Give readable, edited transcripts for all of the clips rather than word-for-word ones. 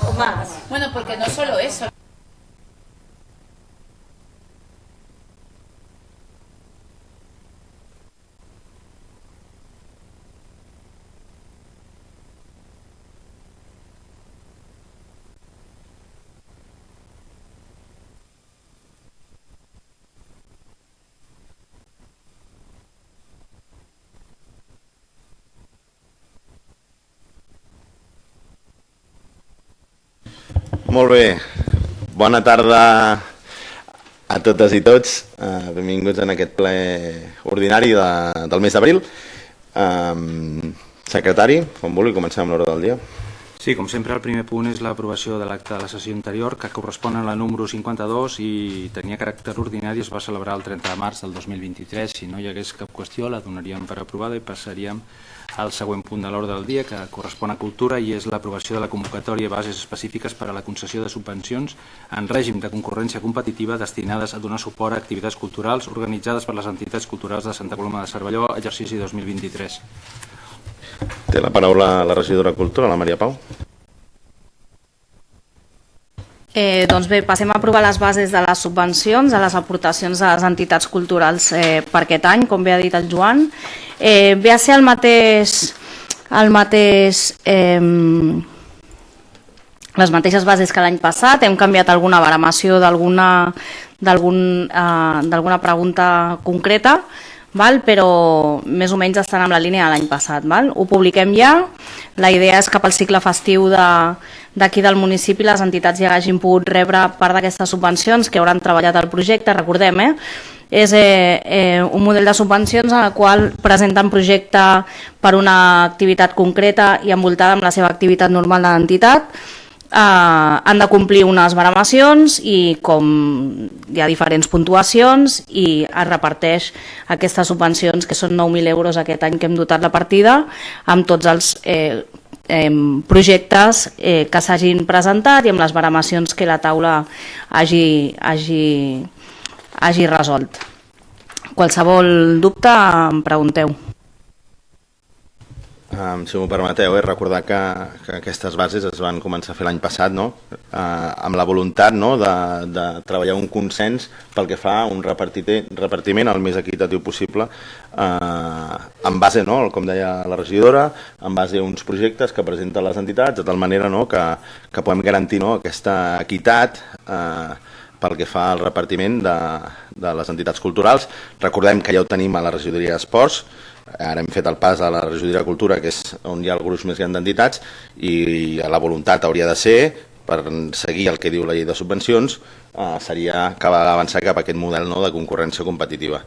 o más. Bueno, porque no solo eso. Molt bé, bona tarda a totes i tots, benvinguts en aquest ple ordinari del mes d'abril. Secretari, quan vulgui, comencem amb l'ordre del dia. Sí, com sempre, el primer punt és l'aprovació de l'acte de la sessió anterior, que correspon a la número 52 i tenia caràcter ordinari, es va celebrar el 30 de març del 2023. Si no hi hagués cap qüestió, la donaríem per aprovada i passaríem al següent punt de l'ordre del dia, que correspon a Cultura, i és l'aprovació de la convocatòria de bases específiques per a la concessió de subvencions en règim de concurrència competitiva destinades a donar suport a activitats culturals organitzades per les entitats culturals de Santa Coloma de Cervelló, exercici 2023. Té la paraula la regidora de Cultura, la Maria Pau. Doncs bé, passem a aprovar les bases de les subvencions, de les aportacions de les entitats culturals per aquest any, com bé ha dit el Joan. Ve a ser les mateixes bases que l'any passat. Hem canviat alguna baremació d'alguna pregunta concreta, però més o menys estan en la línia de l'any passat. Ho publiquem ja. La idea és que pel cicle festiu d'aquí del municipi les entitats ja hagin pogut rebre part d'aquestes subvencions que hauran treballat el projecte. Recordem, és un model de subvencions en el qual presenten projecte per una activitat concreta i envoltada amb la seva activitat normal de l'entitat. Han de complir unes baremacions i com hi ha diferents puntuacions i es reparteix aquestes subvencions, que són 9.000 euros aquest any que hem dotat la partida, amb tots els projectes que s'hagin presentat i amb les baremacions que la taula hagi resolt. Qualsevol dubte em pregunteu. Si m'ho permeteu, recordar que aquestes bases es van començar a fer l'any passat, amb la voluntat de treballar un consens pel que fa a un repartiment el més equitatiu possible, en base, com deia la regidora, en base a uns projectes que presenten les entitats, de tal manera que puguem garantir aquesta equitat pel que fa al repartiment de les entitats culturals. Recordem que ja ho tenim a la regidoria d'Esports. Ara hem fet el pas a la regidoria de Cultura, que és on hi ha el gruix més gran d'entitats, i la voluntat hauria de ser, per seguir el que diu la llei de subvencions, seria avançar cap a aquest model de concurrència competitiva.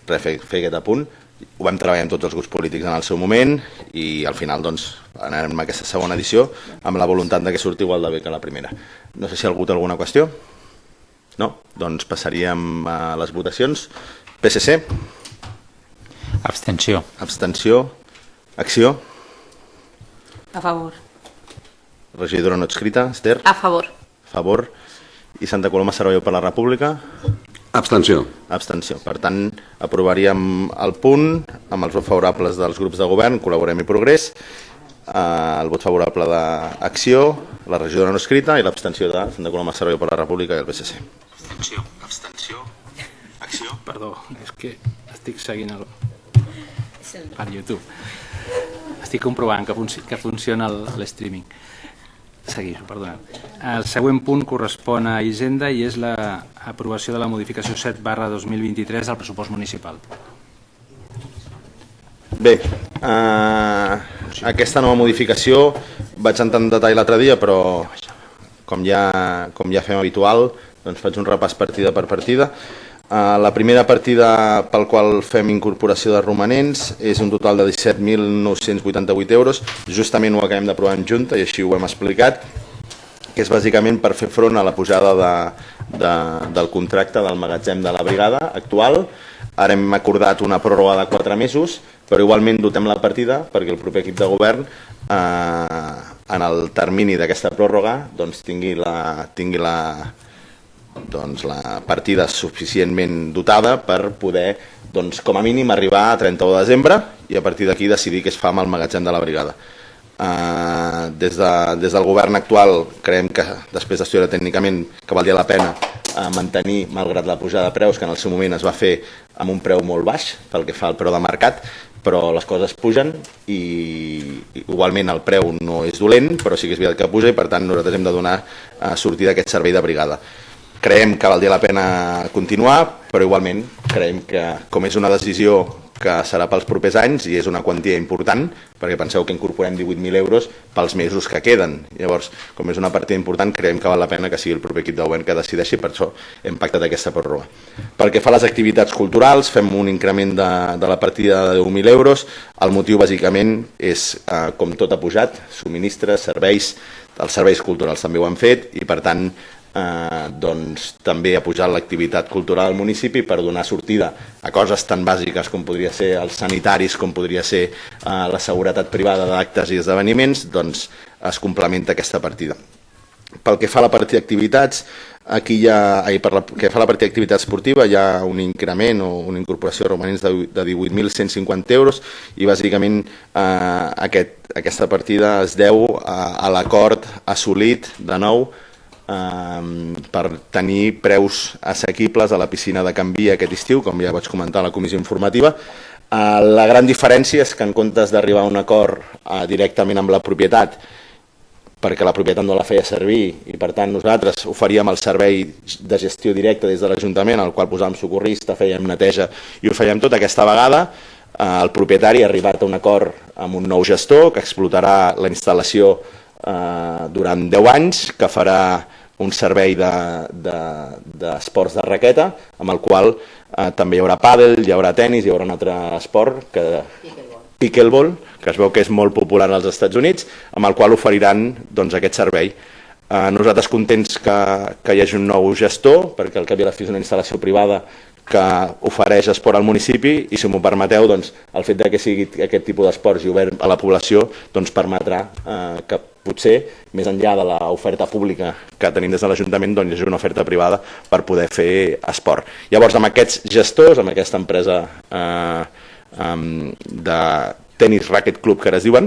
Fer aquest apunt. Ho vam treballar amb tots els grups polítics en el seu moment i al final anarem a aquesta segona edició amb la voluntat que surti igual de bé que la primera. No sé si algú té alguna qüestió. No? Doncs passaríem a les votacions. PSC. Abstenció. Abstenció. Acció. A favor. Regidora no adscrita. Esther. A favor. A favor. I Santa Coloma Cervelló per la República. Abstenció. Abstenció. Per tant, aprovaríem el punt amb els vots favorables dels grups de govern, Col·laborem i Progrés, el vot favorable d'Acció, la regidora no escrita i l'abstenció de Santa Coloma Cervelló per la República i el PSC. Abstenció. Abstenció. Acció. Perdó, és que estic seguint per YouTube. Estic comprovant que funciona l'streaming. Seguir, perdoneu. El següent punt correspon a Hisenda i és l'aprovació de la modificació 7/2023 del pressupost municipal. Bé, aquesta nova modificació vaig entrar en detall l'altre dia, però com ja fem habitual, doncs faig un repàs partida per partida. La primera partida pel qual fem incorporació de romanents és un total de 17.988 euros. Justament ho acabem d'aprovar en Junta i així ho hem explicat, que és bàsicament per fer front a la pujada del contracte del magatzem de la brigada actual. Ara hem acordat una pròrroga de 4 mesos, però igualment dotem la partida perquè el proper equip de govern en el termini d'aquesta pròrroga tingui la partida suficientment dotada per poder, com a mínim, arribar a 31 de desembre i a partir d'aquí decidir què es fa amb el magatzem de la brigada. Des del govern actual creiem que, després d'estudiar tècnicament, que valia la pena mantenir, malgrat la pujada de preus, que en el seu moment es va fer amb un preu molt baix pel que fa al preu de mercat, però les coses pugen i igualment el preu no és dolent, però sí que és veritat que puja i per tant nosaltres hem de donar sortida a aquest servei de brigada. Creiem que valdria la pena continuar, però igualment creiem que, com és una decisió que serà pels propers anys i és una quantia important, perquè penseu que incorporem 18.000 euros pels mesos que queden. Llavors, com és una partida important, creiem que val la pena que sigui el proper equip de govern que decideixi, per això hem pactat aquesta pròrroga. Pel que fa a les activitats culturals, fem un increment de la partida de 10.000 euros. El motiu, bàsicament, és, com tot ha pujat, subministres, serveis, els serveis culturals també ho han fet i, per tant, doncs també ha pujat l'activitat cultural al municipi per donar sortida a coses tan bàsiques com podria ser els sanitaris, com podria ser la seguretat privada d'actes i esdeveniments, doncs es complementa aquesta partida. Pel que fa a la partida d'activitats, aquí pel que fa a la partida d'activitat esportiva hi ha un increment o una incorporació de romanents de 18.150 euros i bàsicament aquesta partida es deu a l'acord assolit de nou per tenir preus assequibles a la piscina de Can Via aquest estiu, com ja vaig comentar a la comissió informativa. La gran diferència és que en comptes d'arribar a un acord directament amb la propietat, perquè la propietat no la feia servir i per tant nosaltres oferíem el servei de gestió directa des de l'Ajuntament, al qual posàvem socorrista, fèiem neteja i ho fèiem tot, aquesta vegada el propietari ha arribat a un acord amb un nou gestor que explotarà la instal·lació durant 10 anys, que farà un servei d'esports de raqueta, amb el qual també hi haurà pàdel, hi haurà tenis, hi haurà un altre esport, pickleball, que es veu que és molt popular als Estats Units, amb el qual oferiran aquest servei. Nosaltres contents que hi hagi un nou gestor, perquè al cap i a la fi és una instal·lació privada que ofereix esport al municipi i, si m'ho permeteu, el fet que sigui aquest tipus d'esports i obert a la població permetrà que potser, més enllà de l'oferta pública que tenim des de l'Ajuntament, hi hagi una oferta privada per poder fer esport. Llavors, amb aquests gestors, amb aquesta empresa de tenis Racket Club, que ara es diuen,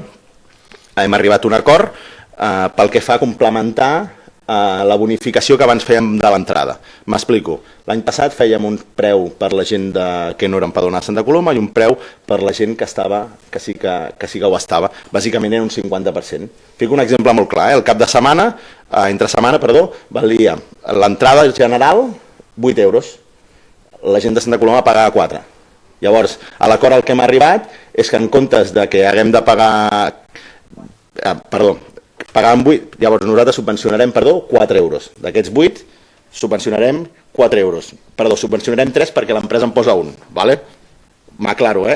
hem arribat a un acord pel que fa a complementar la bonificació que abans fèiem de l'entrada. M'explico. L'any passat fèiem un preu per la gent que no era empadronada a Santa Coloma i un preu per la gent que sí que ho estava. Bàsicament era un 50%. Fico un exemple molt clar. El cap de setmana, entre setmana, valia l'entrada general 8 euros. La gent de Santa Coloma pagava 4. Llavors, a l'acord al que hem arribat és que en comptes de que haguem de pagar... Pagàvem 8, llavors nosaltres subvencionarem 4 euros. D'aquests 8 subvencionarem 4 euros. Perdó, subvencionarem 3 perquè l'empresa en posa 1. M'aclaro,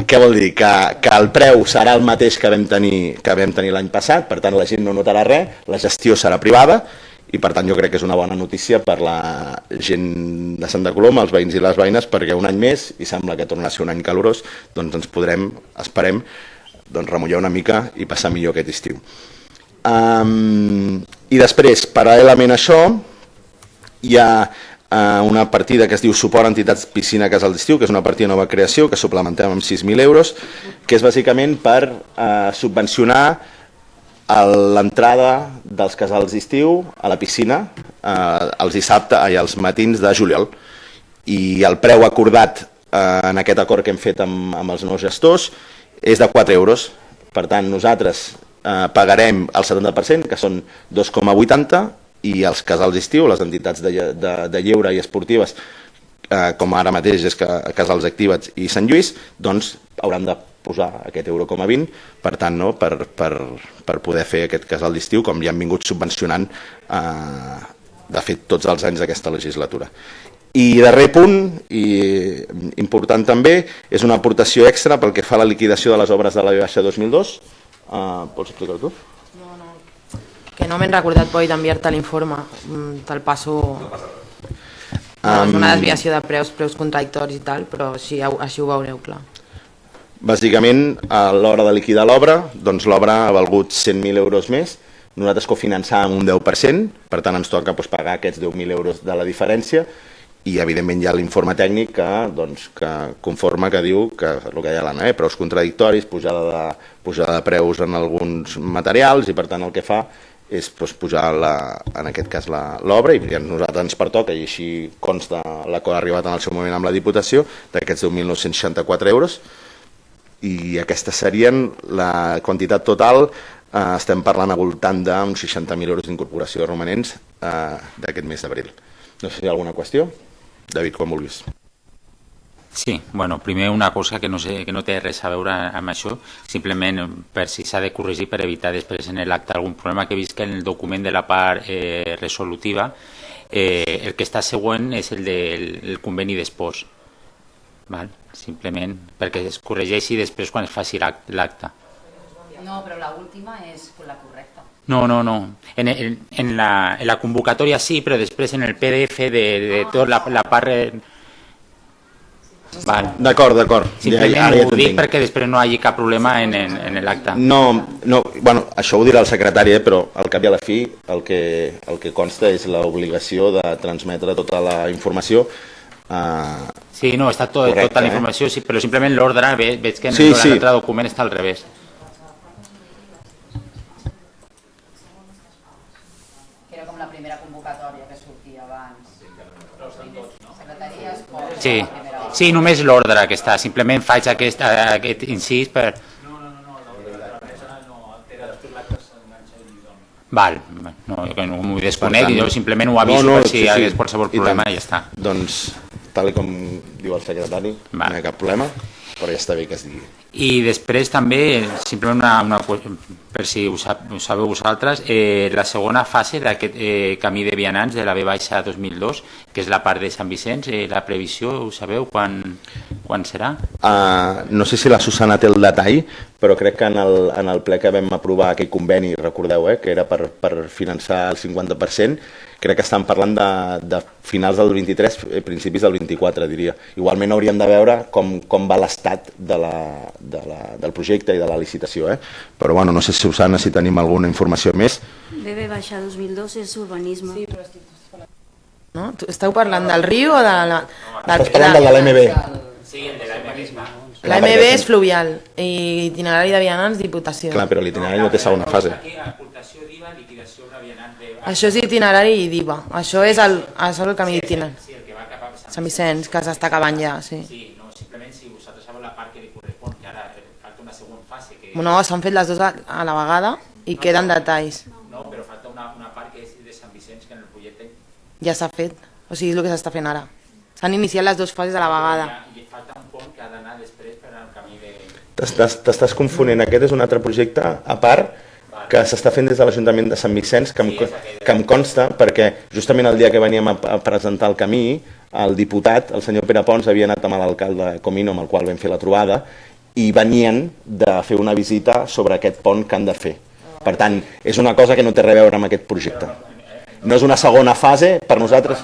Què vol dir? Que el preu serà el mateix que vam tenir l'any passat, per tant la gent no notarà res, la gestió serà privada i per tant jo crec que és una bona notícia per la gent de Santa Coloma, els veïns i les veïnes, perquè un any més, i sembla que torna a ser un any calorós, doncs ens podrem, esperem, remullar una mica i passar millor aquest estiu. I després, paral·lelament a això, hi ha una partida que es diu Suport a entitats piscina casal d'estiu, que és una partida de nova creació que suplementem amb 6.000 euros, que és bàsicament per subvencionar l'entrada dels casals d'estiu a la piscina els dissabtes i els matins de juliol. I el preu acordat en aquest acord que hem fet amb els nous gestors és de 4 euros. Per tant, nosaltres pagarem el 70%, que són 2,80, i els casals d'estiu, les entitats de lleure i esportives, com ara mateix és Casals Activats i Sant Lluís, doncs hauran de posar aquest €1,20, per tant, per poder fer aquest casal d'estiu, com ja hem vingut subvencionant, de fet, tots els anys d'aquesta legislatura. I darrer punt, i important també, és una aportació extra pel que fa a la liquidació de les obres de la V-2002. Pots explicar-ho tu? Que no m'he recordat, Boi, d'enviar-te l'informe. Te'l passo... És una desviació de preus contradictoris i tal, però així ho veureu clar. Bàsicament, a l'hora de liquidar l'obra, doncs l'obra ha valgut 100.000 euros més. Nosaltres cofinançàvem un 10%, per tant ens toca pagar aquests 10.000 euros de la diferència, i evidentment hi ha l'informe tècnic que conforma, que diu que el que deia l'Anna, preus contradictoris, pujada de preus en alguns materials, i per tant el que fa és pujar en aquest cas l'obra, i a nosaltres ens pertoca, i així consta l'acord arribat en el seu moment amb la Diputació, d'aquests 10.964 euros, i aquestes serien la quantitat total. Estem parlant al voltant d'uns 60.000 euros d'incorporació romanents d'aquest mes d'abril. No sé si hi ha alguna qüestió. David, quan vulguis. Sí, bueno, primer una cosa que no té res a veure amb això, simplement per si s'ha de corregir per evitar després en l'acte algun problema, que he vist que en el document de la part resolutiva el que està següent és el del conveni d'espòs, simplement perquè es corregeixi després quan es faci l'acte. No, però l'última és la correcta. No. En la convocatòria sí, però després en el PDF de tota la part... D'acord. Simplement ho dic perquè després no hi hagi cap problema en l'acte. No, bueno, això ho dirà el secretari, però al cap i a la fi el que consta és l'obligació de transmetre tota la informació. Sí, no, està tota la informació, sí, però simplement l'ordre, veig que en l'altre document està al revés. La primera convocatòria que sortia abans. Sí, només l'ordre que està. Simplement faig aquest incís per... Val, no m'ho desconec, jo simplement ho aviso per si hi hagués qualsevol problema i ja està. Doncs, tal com diu el secretari, no hi ha cap problema, però ja està bé que es digui. I després també, simplement per si ho sabeu vosaltres, la segona fase d'aquest camí de vianants de la V-2002, que és la part de Sant Vicenç, la previsió, ho sabeu, quan serà? No sé si la Susana té el detall, però crec que en el ple que vam aprovar aquell conveni, recordeu, que era per finançar el 50%, crec que estan parlant de finals del 23, principis del 24, diria. Igualment hauríem de veure com va l'estat del projecte i de la licitació, però bueno, no sé, Susana, si tenim alguna informació més. BB-2002 és urbanisme. Sí, però no? Esteu parlant del riu o de la... Estàs parlant de l'AMB. Sí, el de l'AMB. L'AMB és fluvial i itinerari de vianants, Diputació. Clar, però l'itinerari no té segona fase. Això és itinerari i d'IVA. Això és el camí d'itinerari. Sant Vicenç, que s'està acabant ja, sí. Simplement si vosaltres sabeu la part que li correspon, que ara falta una segona fase. No, s'han fet les dues a la vegada i queden detalls. No, però falta una part que és de Sant Vicenç, que en el projecte... Ja s'ha fet, o sigui, és el que s'està fent ara. S'han iniciat les dues fases a la vegada. I falta un pont que ha d'anar després per al camí de... T'estàs confonent, aquest és un altre projecte a part que s'està fent des de l'Ajuntament de Sant Vicenç, que em consta, perquè justament el dia que veníem a presentar el camí, el diputat, el senyor Pere Pons, havia anat amb l'alcalde Comino, amb el qual vam fer la trobada, i venien de fer una visita sobre aquest pont que han de fer. Per tant, és una cosa que no té res a veure amb aquest projecte. No és una segona fase, per nosaltres...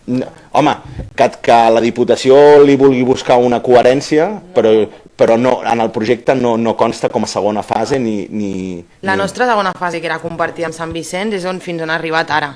Home, que la Diputació li vulgui buscar una coherència, però no, en el projecte no consta com a segona fase ni... La nostra segona fase, que era compartida amb Sant Vicenç, és fins on ha arribat ara.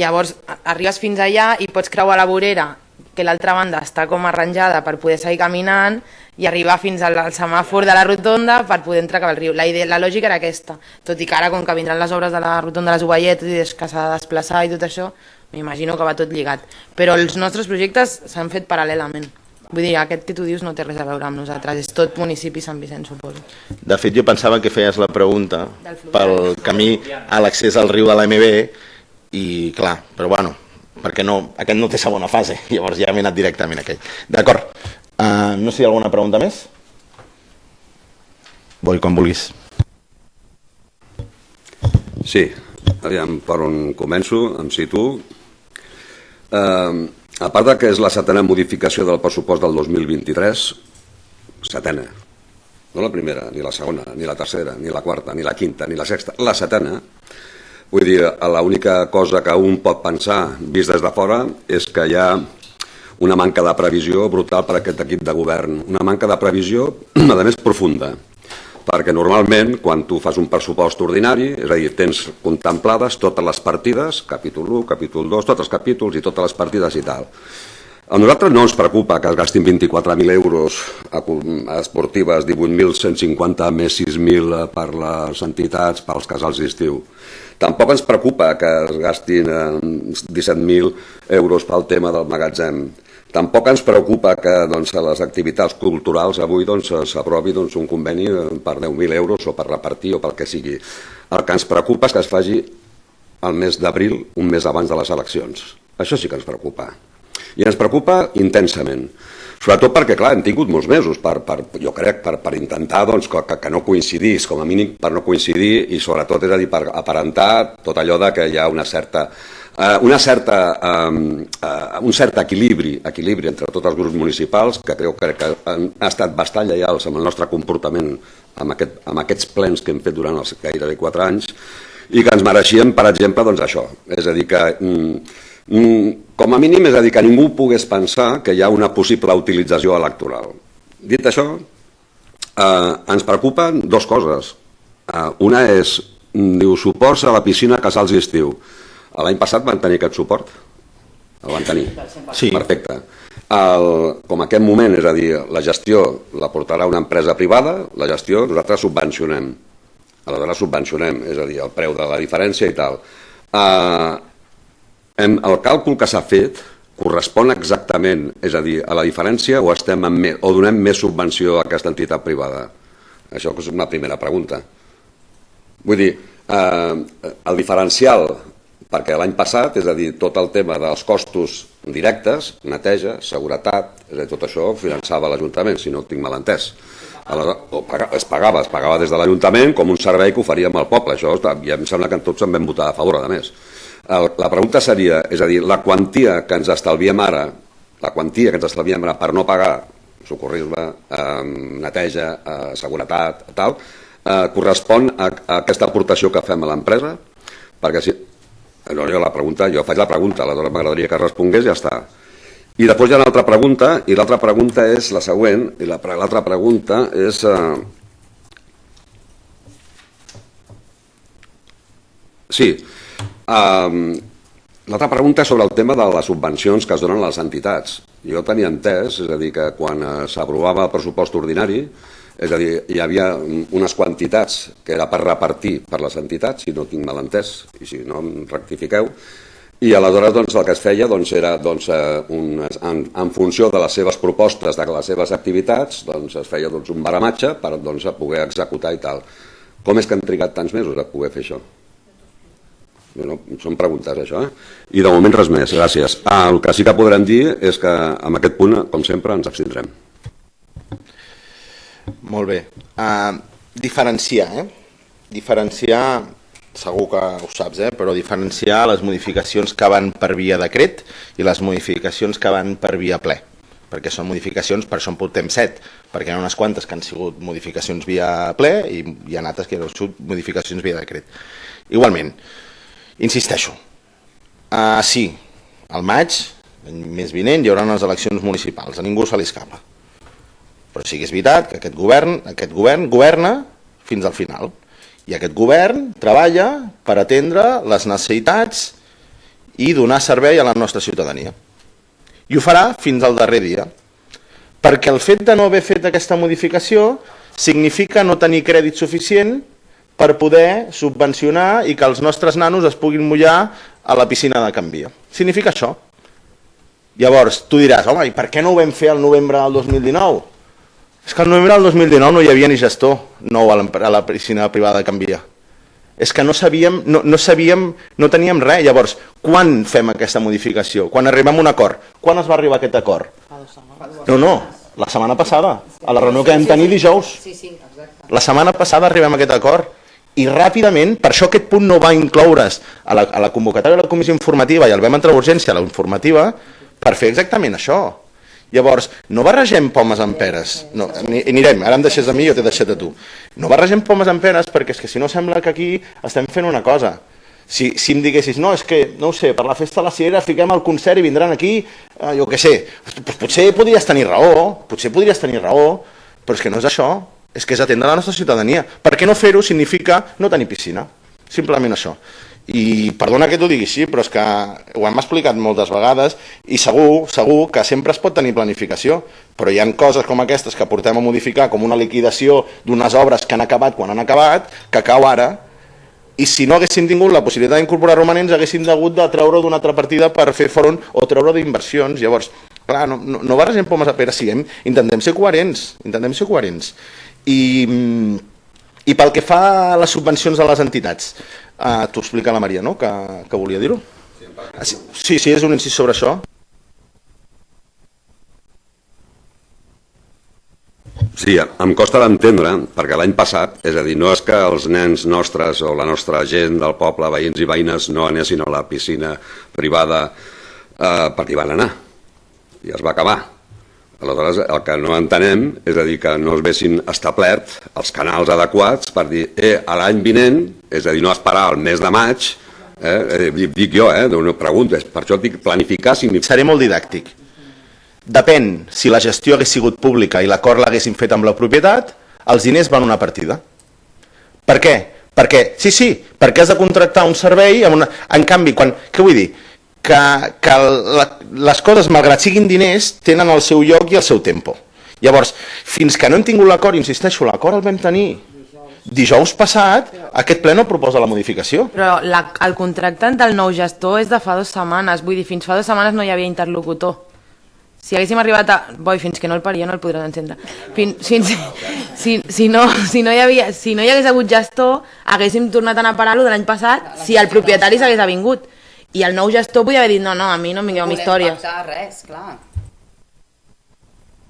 Llavors, arribes fins allà i pots creuar la vorera, que l'altra banda està com arranjada per poder seguir caminant, i arribar fins al semàfor de la rotonda per poder entrar cap al riu. La lògica era aquesta, tot i que ara, com que vindran les obres de la rotonda de les Ovelletes i que s'ha de desplaçar i tot això, m'imagino que va tot lligat. Però els nostres projectes s'han fet paral·lelament. Vull dir, aquest que tu dius no té res a veure amb nosaltres, és tot municipi Sant Vicenç, suposo. De fet, jo pensava que feies la pregunta pel camí a l'accés al riu de l'AMB, i clar, però bueno, perquè no, aquest no té segona fase, llavors ja m'he anat directament a aquell. D'acord, no sé si hi ha alguna pregunta més? Vull, com vulguis. Sí, aviam, per on començo, em situo. A part que és la setena modificació del pressupost del 2023, setena, no la primera, ni la segona, ni la tercera, ni la quarta, ni la quinta, ni la sexta, la setena, vull dir, l'única cosa que un pot pensar, vist des de fora, és que hi ha una manca de previsió brutal per a aquest equip de govern, una manca de previsió, a més, profunda, perquè normalment, quan tu fas un pressupost ordinari, és a dir, tens contemplades totes les partides, capítol 1, capítol 2, tots els capítols i totes les partides i tal. A nosaltres no ens preocupa que es gastin 24.000 euros a esportives, 18.150 més 6.000 per les entitats, pels casals d'estiu. Tampoc ens preocupa que es gastin 17.000 euros pel tema del magatzem. Tampoc ens preocupa que a les activitats culturals avui s'aprovi un conveni per 10.000 euros o per repartir o pel que sigui. El que ens preocupa és que es faci el mes d'abril, un mes abans de les eleccions. Això sí que ens preocupa. I ens preocupa intensament. Sobretot perquè, clar, hem tingut molts mesos jo crec, per intentar que no coincidís, com a mínim per no coincidir, i sobretot, és a dir, per aparentar tot allò que hi ha un cert equilibri entre tots els grups municipals, que crec que han estat bastant lleials amb el nostre comportament amb aquests plens que hem fet durant els gairebé 4 anys, i que ens mereixíem, per exemple, això. És a dir, que com a mínim, és a dir, que ningú pogués pensar que hi ha una possible utilització electoral. Dit això, ens preocupen 2 coses. Una és, diu, suports a la piscina Casals d'Estiu. L'any passat van tenir aquest suport? El van tenir? Sí. Perfecte. Com en aquest moment, és a dir, la gestió la portarà una empresa privada, la gestió nosaltres subvencionem. Aleshores subvencionem, és a dir, el preu de la diferència i tal. El càlcul que s'ha fet correspon exactament, és a dir, a la diferència o donem més subvenció a aquesta entitat privada? Això és una primera pregunta. Vull dir, el diferencial, perquè l'any passat, és a dir, tot el tema dels costos directes, neteja, seguretat, és a dir, tot això ho finançava l'Ajuntament, si no ho tinc mal entès. Es pagava des de l'Ajuntament com un servei que oferíem al poble. Això ja em sembla que tots en vam votar a favor, a més. La pregunta seria, és a dir, la quantia que ens estalviem ara per no pagar socorrisme, neteja, seguretat, tal, correspon a aquesta aportació que fem a l'empresa? Perquè si... Jo faig la pregunta, aleshores m'agradaria que respongués i ja està. I després hi ha una altra pregunta, i l'altra pregunta és la següent, i l'altra pregunta és... Sí, l'altra pregunta és sobre el tema de les subvencions que es donen a les entitats. Jo tenia entès, és a dir, que quan s'aprovava el pressupost ordinari, és a dir, hi havia unes quantitats que era per repartir per les entitats, si no tinc mal entès, i si no em rectifiqueu, i aleshores el que es feia era, en funció de les seves propostes, de les seves activitats, es feia un baramatge per poder executar i tal. Com és que han trigat tants mesos a poder fer això? Són preguntes, això, I de moment res més, gràcies. El que sí que podrem dir és que en aquest punt, com sempre, ens abstindrem. Molt bé. Diferenciar, Diferenciar, segur que ho saps, però diferenciar les modificacions que van per via decret i les modificacions que van per via ple. Perquè són modificacions, per això en portem 7, perquè hi ha unes quantes que han sigut modificacions via ple i hi ha altres que han sigut modificacions via decret. Igualment, insisteixo, sí, al maig, l'any més vinent, hi haurà unes eleccions municipals, a ningú se li escapa. Però sí que és veritat que aquest govern governa fins al final. I aquest govern treballa per atendre les necessitats i donar servei a la nostra ciutadania. I ho farà fins al darrer dia. Perquè el fet de no haver fet aquesta modificació significa no tenir crèdit suficient per poder subvencionar i que els nostres nanos es puguin mullar a la piscina de Can Via. Significa això. Llavors, tu diràs, home, i per què no ho vam fer al novembre del 2019? És que al novembre del 2019 no hi havia ni gestor nou a la piscina privada de Can Via. És que no sabíem, no teníem res. Llavors, quan fem aquesta modificació? Quan arribem a un acord? Quan es va arribar a aquest acord? No, la setmana passada, a la reunió que vam tenir dijous. La setmana passada arribem a aquest acord. I ràpidament, per això aquest punt no va incloure's a la convocatòria de la comissió informativa i el vam entrar d'urgència a la informativa per fer exactament això. Llavors, no barregem pomes amb peres. No, anirem, ara em deixes a mi i jo t'he deixat a tu. No barregem pomes amb peres perquè és que si no sembla que aquí estem fent una cosa. Si em diguessis, no, és que, no ho sé, per la festa de la Sierra fiquem el concert i vindran aquí, jo què sé, potser podries tenir raó, però és que no és això. És que és atendre la nostra ciutadania. Per què no fer-ho significa no tenir piscina? Simplement això. I perdona que t'ho digui així, però és que ho hem explicat moltes vegades i segur que sempre es pot tenir planificació, però hi ha coses com aquestes que portem a modificar, com una liquidació d'unes obres que han acabat quan han acabat, que cau ara, i si no haguéssim tingut la possibilitat d'incorporar romanents haguéssim hagut de treure d'una altra partida per fer front o treure d'inversions. Llavors, clar, no barregem pomes a pera, intentem ser coherents, I pel que fa a les subvencions a les entitats, t'ho explica la Maria, no?, que volia dir-ho. Sí, és un incís sobre això. Sí, em costa d'entendre, perquè l'any passat, és a dir, no és que els nens nostres o la nostra gent del poble, veïns i veïnes, no anessin a la piscina privada perquè hi van anar, i es va acabar. Aleshores, el que no entenem és a dir que no es vessin establert els canals adequats per dir, l'any vinent, és a dir, no esperar el mes de maig, dic jo, no pregunto, per això dic planificar significa... Seré molt didàctic. Depèn si la gestió hagués sigut pública i l'acord l'haguessin fet amb la propietat, els diners van a una partida. Per què? Perquè has de contractar un servei, en canvi, què vull dir? Que les coses, malgrat siguin diners, tenen el seu lloc i el seu tempo. Llavors, fins que no hem tingut l'acord, insisteixo, l'acord el vam tenir dijous passat, aquest ple no proposa la modificació. Però el contracte del nou gestor és de fa 2 setmanes, vull dir, fins fa 2 setmanes no hi havia interlocutor. Si haguéssim arribat a... fins que no el paria no el podràs encendre. Si no hi hagués hagut gestor, haguéssim tornat a anar a parar-lo de l'any passat si el propietari s'hagués avingut. I el nou gestor podia haver dit, no, a mi no em vingueu amb històries. Res, clar.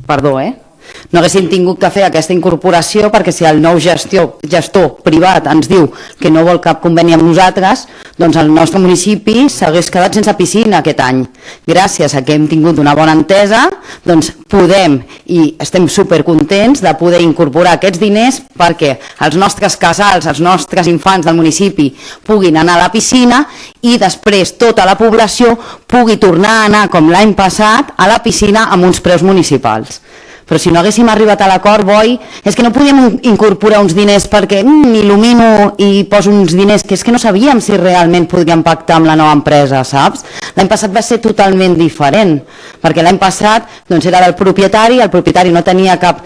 Perdó, no haguéssim tingut que fer aquesta incorporació perquè si el nou gestor privat ens diu que no vol cap conveni amb nosaltres, doncs el nostre municipi s'hagués quedat sense piscina aquest any. Gràcies a que hem tingut una bona entesa, doncs podem i estem supercontents de poder incorporar aquests diners perquè els nostres casals, els nostres infants del municipi puguin anar a la piscina i després tota la població pugui tornar a anar com l'any passat a la piscina amb uns preus municipals. Però si no haguéssim arribat a l'acord, Boi, és que no podíem incorporar uns diners perquè il·lumino i poso uns diners que és que no sabíem si realment podríem pactar amb la nova empresa, saps? L'any passat va ser totalment diferent, perquè l'any passat era del propietari, el propietari no tenia cap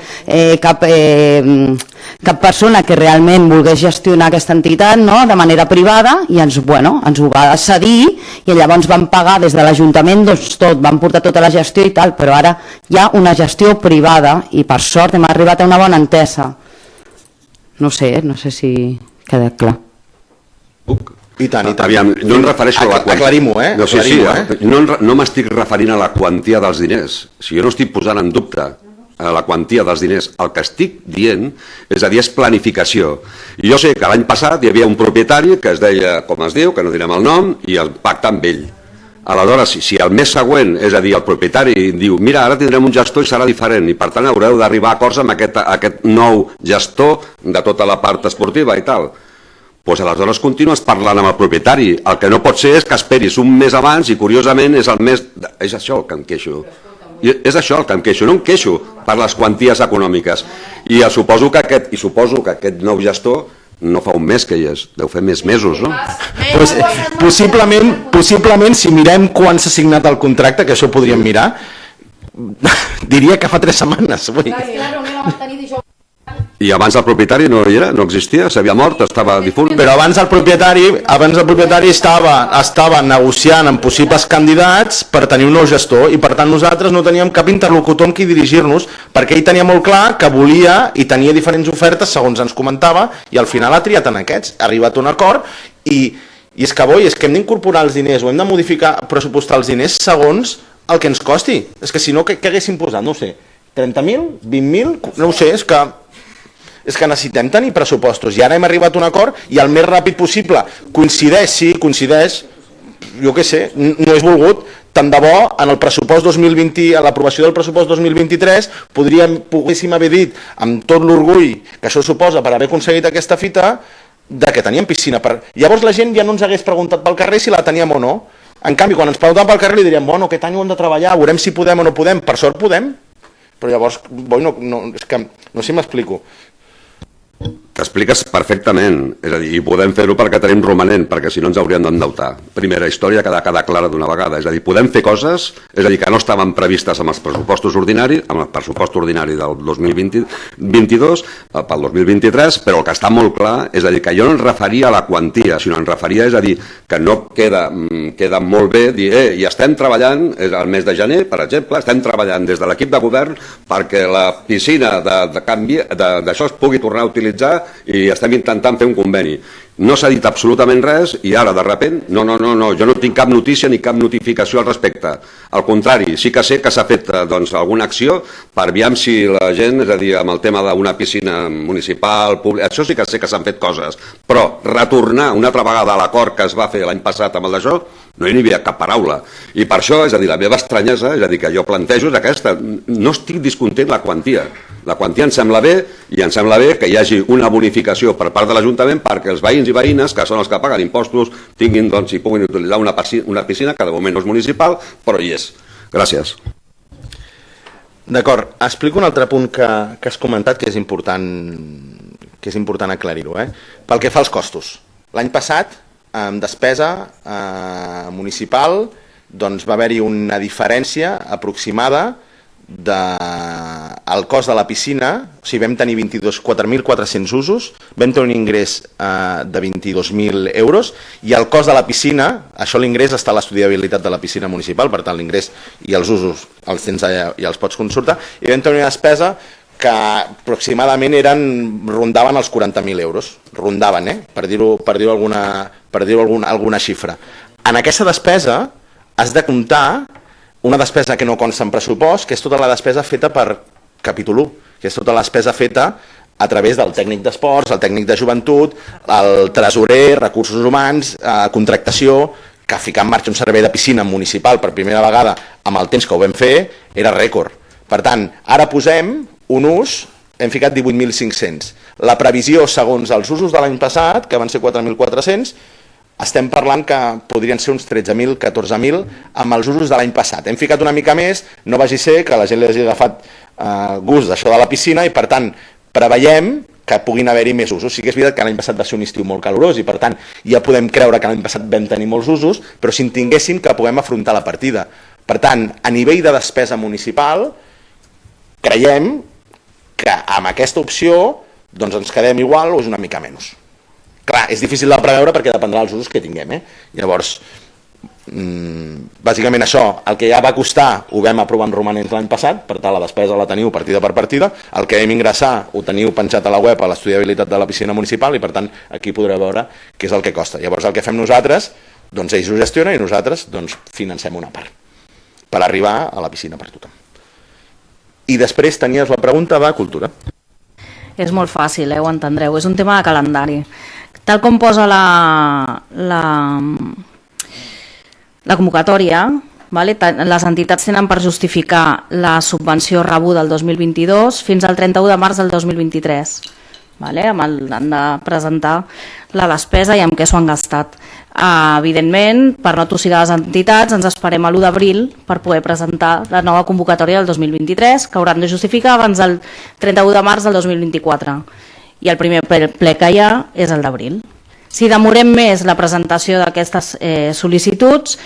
persona que realment volgués gestionar aquesta entitat de manera privada i ens ho va cedir i llavors vam pagar des de l'Ajuntament tot, vam portar tota la gestió i tal, però ara hi ha una gestió privada i per sort hem arribat a una bona entesa. No sé si queda clar. I tant. Aviam, no em refereixo a la quantia. Aclarim-ho, No m'estic referint a la quantia dels diners. Si jo no estic posant en dubte la quantia dels diners, el que estic dient és a dir, és planificació. I jo sé que l'any passat hi havia un propietari que es deia, com es diu, que no direm el nom, i el pacta amb ell. Aleshores, si el mes següent, és a dir, el propietari diu, mira, ara tindrem un gestor i serà diferent, i per tant haureu d'arribar a acords amb aquest nou gestor de tota la part esportiva i tal, doncs aleshores continues parlant amb el propietari. El que no pot ser és que esperis un mes abans i curiosament és el mes... És això el que em queixo. És això el que em queixo. No em queixo per les quanties econòmiques. I suposo que aquest nou gestor no fa un mes que hi és, deu fer més mesos, no? Possiblement, si mirem quan s'ha signat el contracte, que això ho podríem mirar, diria que fa 3 setmanes. I abans el propietari no hi era, no existia, s'havia mort, estava difunt. Però abans el propietari estava negociant amb possibles candidats per tenir un nou gestor i per tant nosaltres no teníem cap interlocutor amb qui dirigir-nos perquè ell tenia molt clar que volia i tenia diferents ofertes segons ens comentava i al final ha triat en aquests, ha arribat a un acord i és que és que hem d'incorporar els diners o hem de modificar, pressupostar els diners segons el que ens costi. És que si no, què haguéssim posat? No ho sé, 30.000? 20.000? No ho sé, és que necessitem tenir pressupostos i ara hem arribat a un acord i el més ràpid possible. Coincideix, jo què sé, no és volgut, tant de bo en el pressupost 2020, a l'aprovació del pressupost 2023 poguéssim haver dit amb tot l'orgull que això suposa per haver aconseguit aquesta fita de que teníem piscina. Llavors la gent ja no ens hagués preguntat pel carrer si la teníem o no. En canvi, quan ens preguntaven pel carrer li diríem, bueno, aquest any ho hem de treballar, veurem si podem o no podem. Per sort podem, però llavors és que no sé si m'explico. expliques perfectament, és a dir, i podem fer-ho perquè tenim romanent, perquè si no ens hauríem d'endeutar. Primera història que ha de quedar clara d'una vegada, és a dir, podem fer coses, és a dir, que no estaven previstes amb els pressupostos ordinaris, amb el pressupost ordinari del 2022, pel 2023, però el que està molt clar és a dir, que jo no em referia a la quantia, sinó em referia, és a dir, que no queda molt bé dir, i estem treballant, el mes de gener, per exemple, estem treballant des de l'equip de govern perquè la piscina d'això es pugui tornar a utilitzar i estem intentant fer un conveni. No s'ha dit absolutament res i ara, de sobte, no, jo no tinc cap notícia ni cap notificació al respecte. Al contrari, sí que sé que s'ha fet alguna acció per aviam si la gent, és a dir, amb el tema d'una piscina municipal, pública, això sí que sé que s'han fet coses, però retornar una altra vegada a l'acord que es va fer l'any passat amb el d'això, no hi havia cap paraula. I per això, és a dir, la meva estranyesa, és a dir, que jo plantejo és aquesta. No estic discutint la quantia. La quantia em sembla bé i em sembla bé que hi hagi una bonificació per part de l'Ajuntament perquè els veïns i veïnes, que són els que paguen impostos, tinguin, doncs, i puguin utilitzar una piscina que de moment no és municipal, però hi és. Gràcies. D'acord. Explico un altre punt que has comentat que és important aclarir-ho. Pel que fa als costos. L'any passat, en despesa municipal, doncs va haver-hi una diferència aproximada del cost de la piscina. O sigui, vam tenir 4.400 usos, vam tenir un ingrés de 22.000 euros i el cost de la piscina, això l'ingrés està a l'estudiabilitat de la piscina municipal, per tant l'ingrés i els usos els tens allà i els pots consultar, i vam tenir una despesa que aproximadament rondaven els 40.000 euros, per dir-ho alguna xifra. En aquesta despesa has de comptar una despesa que no consta en pressupost, que és tota la despesa feta per capítol 1, que és tota la despesa feta a través del tècnic d'esports, el tècnic de joventut, el tresorer, recursos humans, contractació, que ficar en marxa un servei de piscina municipal per primera vegada amb el temps que ho vam fer era rècord. Per tant, ara posem un ús, hem ficat 18.500. La previsió, segons els usos de l'any passat, que van ser 4.400, estem parlant que podrien ser uns 13.000, 14.000 amb els usos de l'any passat. Hem ficat una mica més, no vagi ser que la gent li hagi agafat gust d'això de la piscina i, per tant, preveiem que puguin haver-hi més usos. Sí que és veritat que l'any passat va ser un estiu molt calorós i, per tant, ja podem creure que l'any passat vam tenir molts usos, però si en tinguéssim que puguem afrontar la partida. Per tant, a nivell de despesa municipal, creiem que amb aquesta opció doncs ens quedem igual o és una mica menys. Clar, és difícil de preveure perquè dependrà dels usos que tinguem. Llavors, bàsicament això, el que ja va costar ho vam aprovar en romanents l'any passat, per tant la despesa la teniu partida per partida, el que vam ingressar ho teniu penjat a la web a l'estudiabilitat de la piscina municipal i per tant aquí podreu veure què és el que costa. Llavors el que fem nosaltres, doncs ells ho gestionen i nosaltres doncs financem una part per arribar a la piscina per tothom. I després tenies la pregunta de cultura. És molt fàcil, ho entendreu, és un tema de calendari. Tal com posa la convocatòria, les entitats tenen per justificar la subvenció rebuda el 2022 fins al 31 de març del 2023. Han de presentar la despesa i amb què s'ho han gastat. Evidentment, per no tossigar les entitats, ens esperem a l'1 d'abril per poder presentar la nova convocatòria del 2023, que hauran de justificar abans del 31 de març del 2024. I el primer ple que hi ha és el d'abril. Si demorem més la presentació d'aquestes sol·licituds,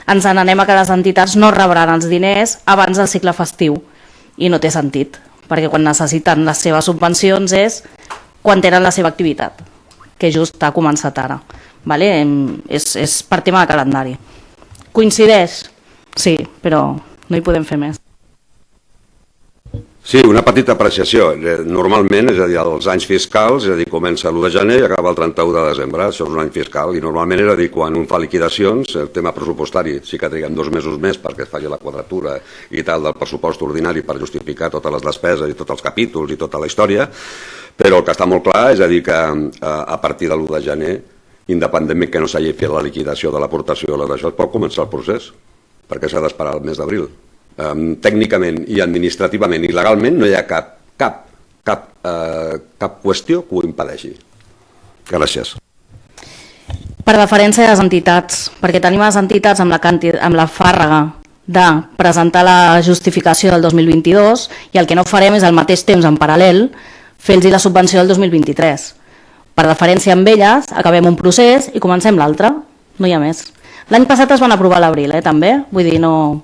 ens n'anem a que les entitats no rebran els diners abans del cicle festiu. I no té sentit, perquè quan necessiten les seves subvencions és quan tenen la seva activitat, que just ha començat ara. És per tema de calendari. Coincideix? Sí, però no hi podem fer més. Sí, una petita apreciació. Normalment, és a dir, els anys fiscals, és a dir, comença l'1 de gener i acaba el 31 de desembre. Això és un any fiscal i normalment, és a dir, quan un fa liquidacions, el tema pressupostari, sí que triguem 2 mesos més perquè es faci la quadratura i tal del pressupost ordinari per justificar totes les despeses i tots els capítols i tota la història, però el que està molt clar és a dir que a partir de l'1 de gener, independentment que no s'hagi fet la liquidació de l'aportació o d'això, es pot començar el procés, perquè s'ha d'esperar el mes d'abril. Tècnicament i administrativament i legalment no hi ha cap qüestió que ho impedeixi. Gràcies. Per deferència a les entitats, perquè tenim les entitats amb la fàrrega de presentar la justificació del 2022 i el que no farem és al mateix temps, en paral·lel, fer-los la subvenció del 2023. per deferència amb elles, acabem un procés i comencem l'altre, no hi ha més. L'any passat es van aprovar a l'abril, també, vull dir, no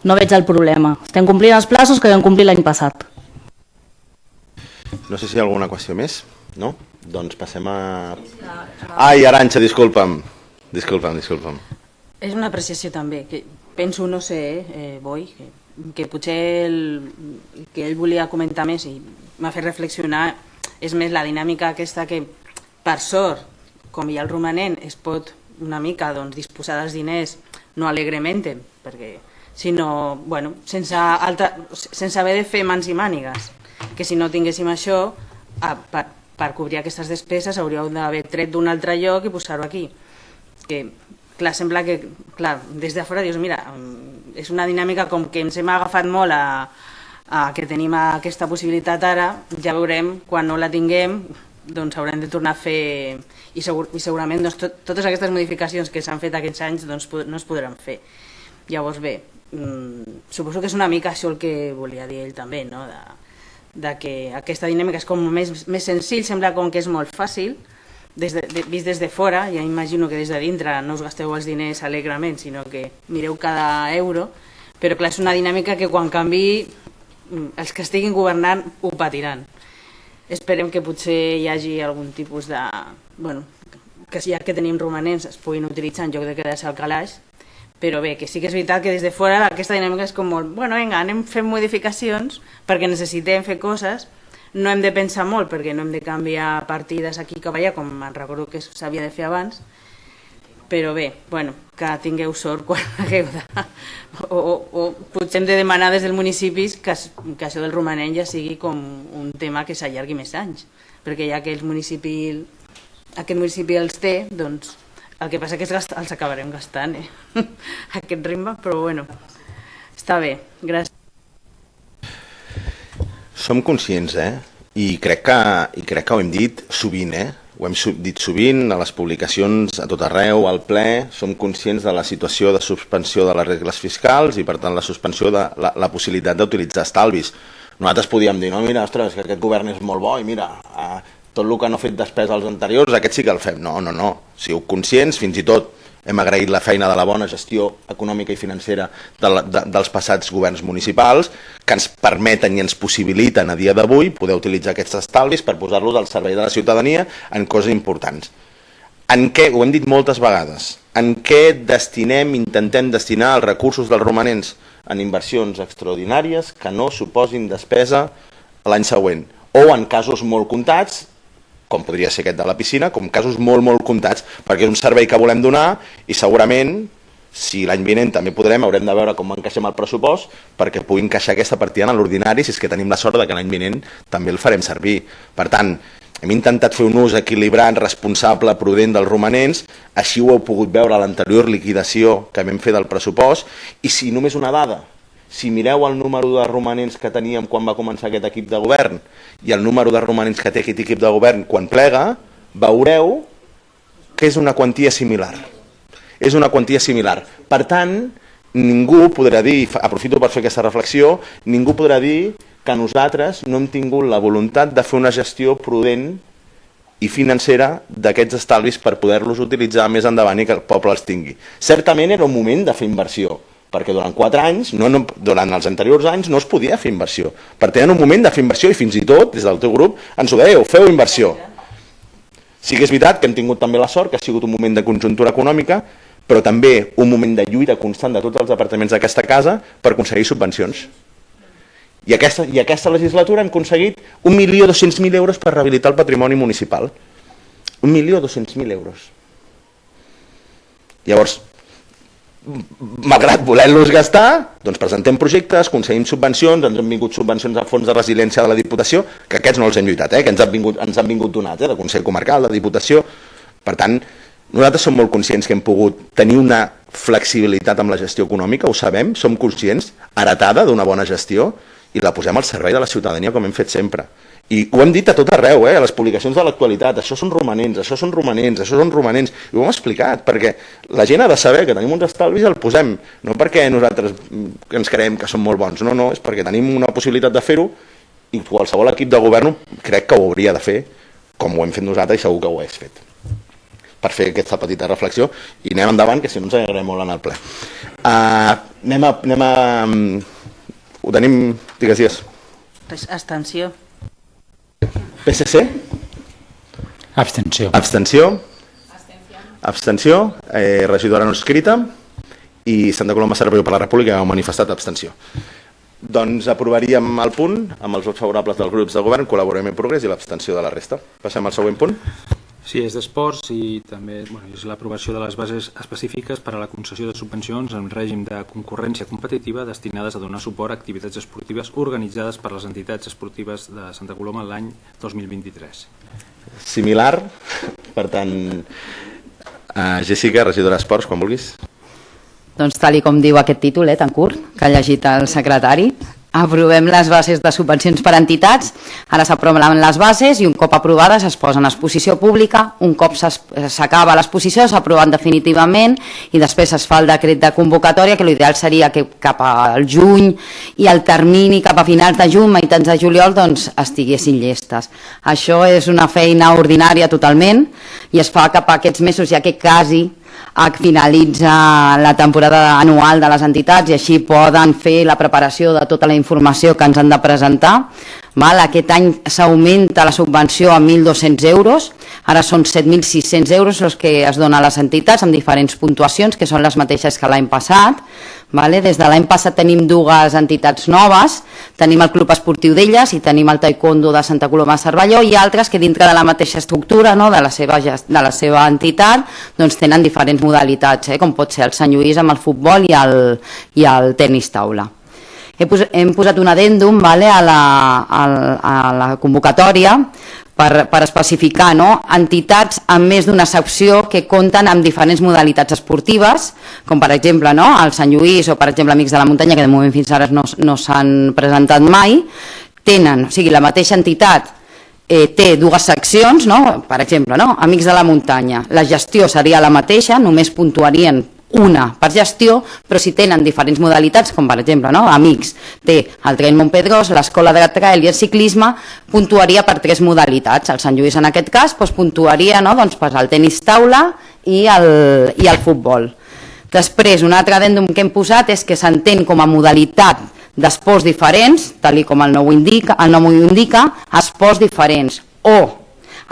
veig el problema. Estem complint els plaços que vam complir l'any passat. No sé si hi ha alguna qüestió més, no? Doncs passem a... Ai, Arantxa, disculpa'm. Disculpa'm. És una apreciació també, que penso, no sé, Boi, que potser el que ell volia comentar més i m'ha fet reflexionar és més la dinàmica aquesta que, per sort, com hi ha el romanent, es pot una mica disposar dels diners, no alegrement, perquè, sinó sense haver de fer mans i mànigues, que si no tinguéssim això, per cobrir aquestes despeses hauríeu d'haver tret d'un altre lloc i posar-ho aquí. Que, clar, sembla que, des de fora dius, mira, és una dinàmica com que ens hem agafat molt a que tenim aquesta possibilitat ara, ja veurem, quan no la tinguem, doncs haurem de tornar a fer, i segurament totes aquestes modificacions que s'han fet aquests anys no es podran fer. Llavors, bé, suposo que és una mica això el que volia dir ell també, no? De que aquesta dinàmica és com més senzill, sembla com que és molt fàcil, vist des de fora, ja imagino que des de dintre no us gasteu els diners alegrement, sinó que mireu cada euro, però clar, és una dinàmica que quan canvi els que estiguin governant ho patiran. Esperem que potser hi hagi algun tipus de... que ja que tenim romanents es puguin utilitzar en lloc de quedar-se al calaix, però bé, que sí que és veritat que des de fora aquesta dinàmica és com molt, vinga, anem fent modificacions perquè necessitem fer coses, no hem de pensar molt perquè no hem de canviar partides aquí cap allà, com me'n recordo que s'havia de fer abans, però bé, que tingueu sort quan hagueu de... O potser hem de demanar des del municipi que això del romanent ja sigui com un tema que s'allargui més anys, perquè ja que aquest municipi els té, doncs el que passa que els acabarem gastant, aquest ritme, però està bé, gràcies. Som conscients, i crec que ho hem dit sovint, ho hem dit sovint a les publicacions a tot arreu, al ple, som conscients de la situació de suspensió de les regles fiscals i per tant la suspensió de la possibilitat d'utilitzar estalvis. Nosaltres podíem dir, no, mira, ostres, que aquest govern és molt bo i mira, tot el que no ha fet despesa als anteriors, aquest sí que el fem. No, sigueu conscients, fins i tot hem agraït la feina de la bona gestió econòmica i financera dels passats governs municipals, que ens permeten i ens possibiliten a dia d'avui poder utilitzar aquests estalvis per posar-los al servei de la ciutadania en coses importants. En què, ho hem dit moltes vegades, en què intentem destinar els recursos dels romanents? En inversions extraordinàries que no suposin despesa l'any següent, o en casos molt comptats, com podria ser aquest de la piscina, com casos molt comptats, perquè és un servei que volem donar i segurament, si l'any vinent també haurem de veure com encaixem el pressupost perquè pugui encaixar aquesta partida en l'ordinari, si és que tenim la sort que l'any vinent també el farem servir. Per tant, hem intentat fer un ús equilibrat, responsable, prudent dels romanents, així ho heu pogut veure a l'anterior liquidació que vam fer del pressupost, i si només una dada, si mireu el número de romanents que teníem quan va començar aquest equip de govern i el número de romanents que té aquest equip de govern quan plega, veureu que és una quantia similar. És una quantia similar. Per tant, ningú podrà dir, aprofito per fer aquesta reflexió, ningú podrà dir que nosaltres no hem tingut la voluntat de fer una gestió prudent i financera d'aquests estalvis per poder-los utilitzar més endavant i que el poble els tingui. Certament era un moment de fer inversió, perquè durant 4 anys, durant els anteriors anys, no es podia fer inversió. Per tant, en un moment de fer inversió, i fins i tot, des del teu grup, ens ho dèieu, feu inversió. Sí que és veritat que hem tingut també la sort, que ha sigut un moment de conjuntura econòmica, però també un moment de lluita constant de tots els departaments d'aquesta casa per aconseguir subvencions. I aquesta legislatura hem aconseguit 1.200.000 euros per rehabilitar el patrimoni municipal. 1.200.000 euros. Llavors, malgrat voler-los gastar, doncs presentem projectes, aconseguim subvencions, ens han vingut subvencions al Fons de Resiliència de la Diputació, que aquests no els hem lluitat, que ens han vingut donats, del Consell Comarcal, de la Diputació. Per tant, nosaltres som molt conscients que hem pogut tenir una flexibilitat amb la gestió econòmica, ho sabem, som conscients, heretada d'una bona gestió, i la posem al servei de la ciutadania com hem fet sempre. I ho hem dit a tot arreu, a les publicacions de l'actualitat, això són romanents, això són romanents, això són romanents, i ho hem explicat, perquè la gent ha de saber que tenim uns estalvis i el posem, no perquè nosaltres ens creiem que som molt bons, no, és perquè tenim una possibilitat de fer-ho i qualsevol equip de govern crec que ho hauria de fer, com ho hem fet nosaltres i segur que ho hagués fet. Per fer aquesta petita reflexió i anem endavant, que si no ens allargarem molt en el ple. Ho tenim, digues. Abstenció. PSC? Abstenció. Abstenció. Regidora no escrita. I Santa Coloma Servei per la República ha manifestat abstenció. Doncs aprovaríem el punt amb els vots favorables dels grups de govern, col·laborem en progrés i l'abstenció de la resta. Passem al següent punt. Sí, és d'esports i també és l'aprovació de les bases específiques per a la concessió de subvencions en règim de concurrència competitiva destinades a donar suport a activitats esportives organitzades per les entitats esportives de Santa Coloma l'any 2023. Similar, per tant, Jessica, regidora d'Esports, quan vulguis. Doncs tal com diu aquest títol, tan curt, que ha llegit el secretari, aprovem les bases de subvencions per a entitats, ara s'aproven les bases i un cop aprovades es posen a exposició pública, un cop s'acaba l'exposició s'aproven definitivament i després es fa el decret de convocatòria, que l'ideal seria que cap al juny i el termini cap a finals de juny, meitats de juliol, doncs estiguessin llestes. Això és una feina ordinària totalment i es fa cap a aquests mesos, ja que quasi finalitza la temporada anual de les entitats i així poden fer la preparació de tota la informació que ens han de presentar. Aquest any s'augmenta la subvenció a 1.200 euros, ara són 7.600 euros els que es donen a les entitats amb diferents puntuacions, que són les mateixes que l'any passat. Des de l'any passat tenim dues entitats noves, tenim el Club Esportiu d'Elles i tenim el Taekwondo de Santa Coloma de Cervelló i altres que dintre de la mateixa estructura de la seva entitat tenen diferents modalitats, com pot ser el Sant Lluís amb el futbol i el tenis taula. Hem posat un addendum a la convocatòria per especificar entitats amb més d'una secció que compten amb diferents modalitats esportives, com per exemple el Sant Lluís o per exemple Amics de la Muntanya, que de moment fins ara no s'han presentat mai, tenen, o sigui, la mateixa entitat té dues seccions, per exemple, Amics de la Muntanya, la gestió seria la mateixa, només puntuarien una per gestió, però si tenen diferents modalitats, com per exemple, Amics té el Trail Montpedrós, l'escola de trail i el ciclisme, puntuaria per 3 modalitats. El Sant Lluís en aquest cas puntuaria per el tenis taula i el futbol. Després, un altre addendum que hem posat és que s'entén com a modalitat d'esports diferents, tal com el nom ho indica, esports diferents o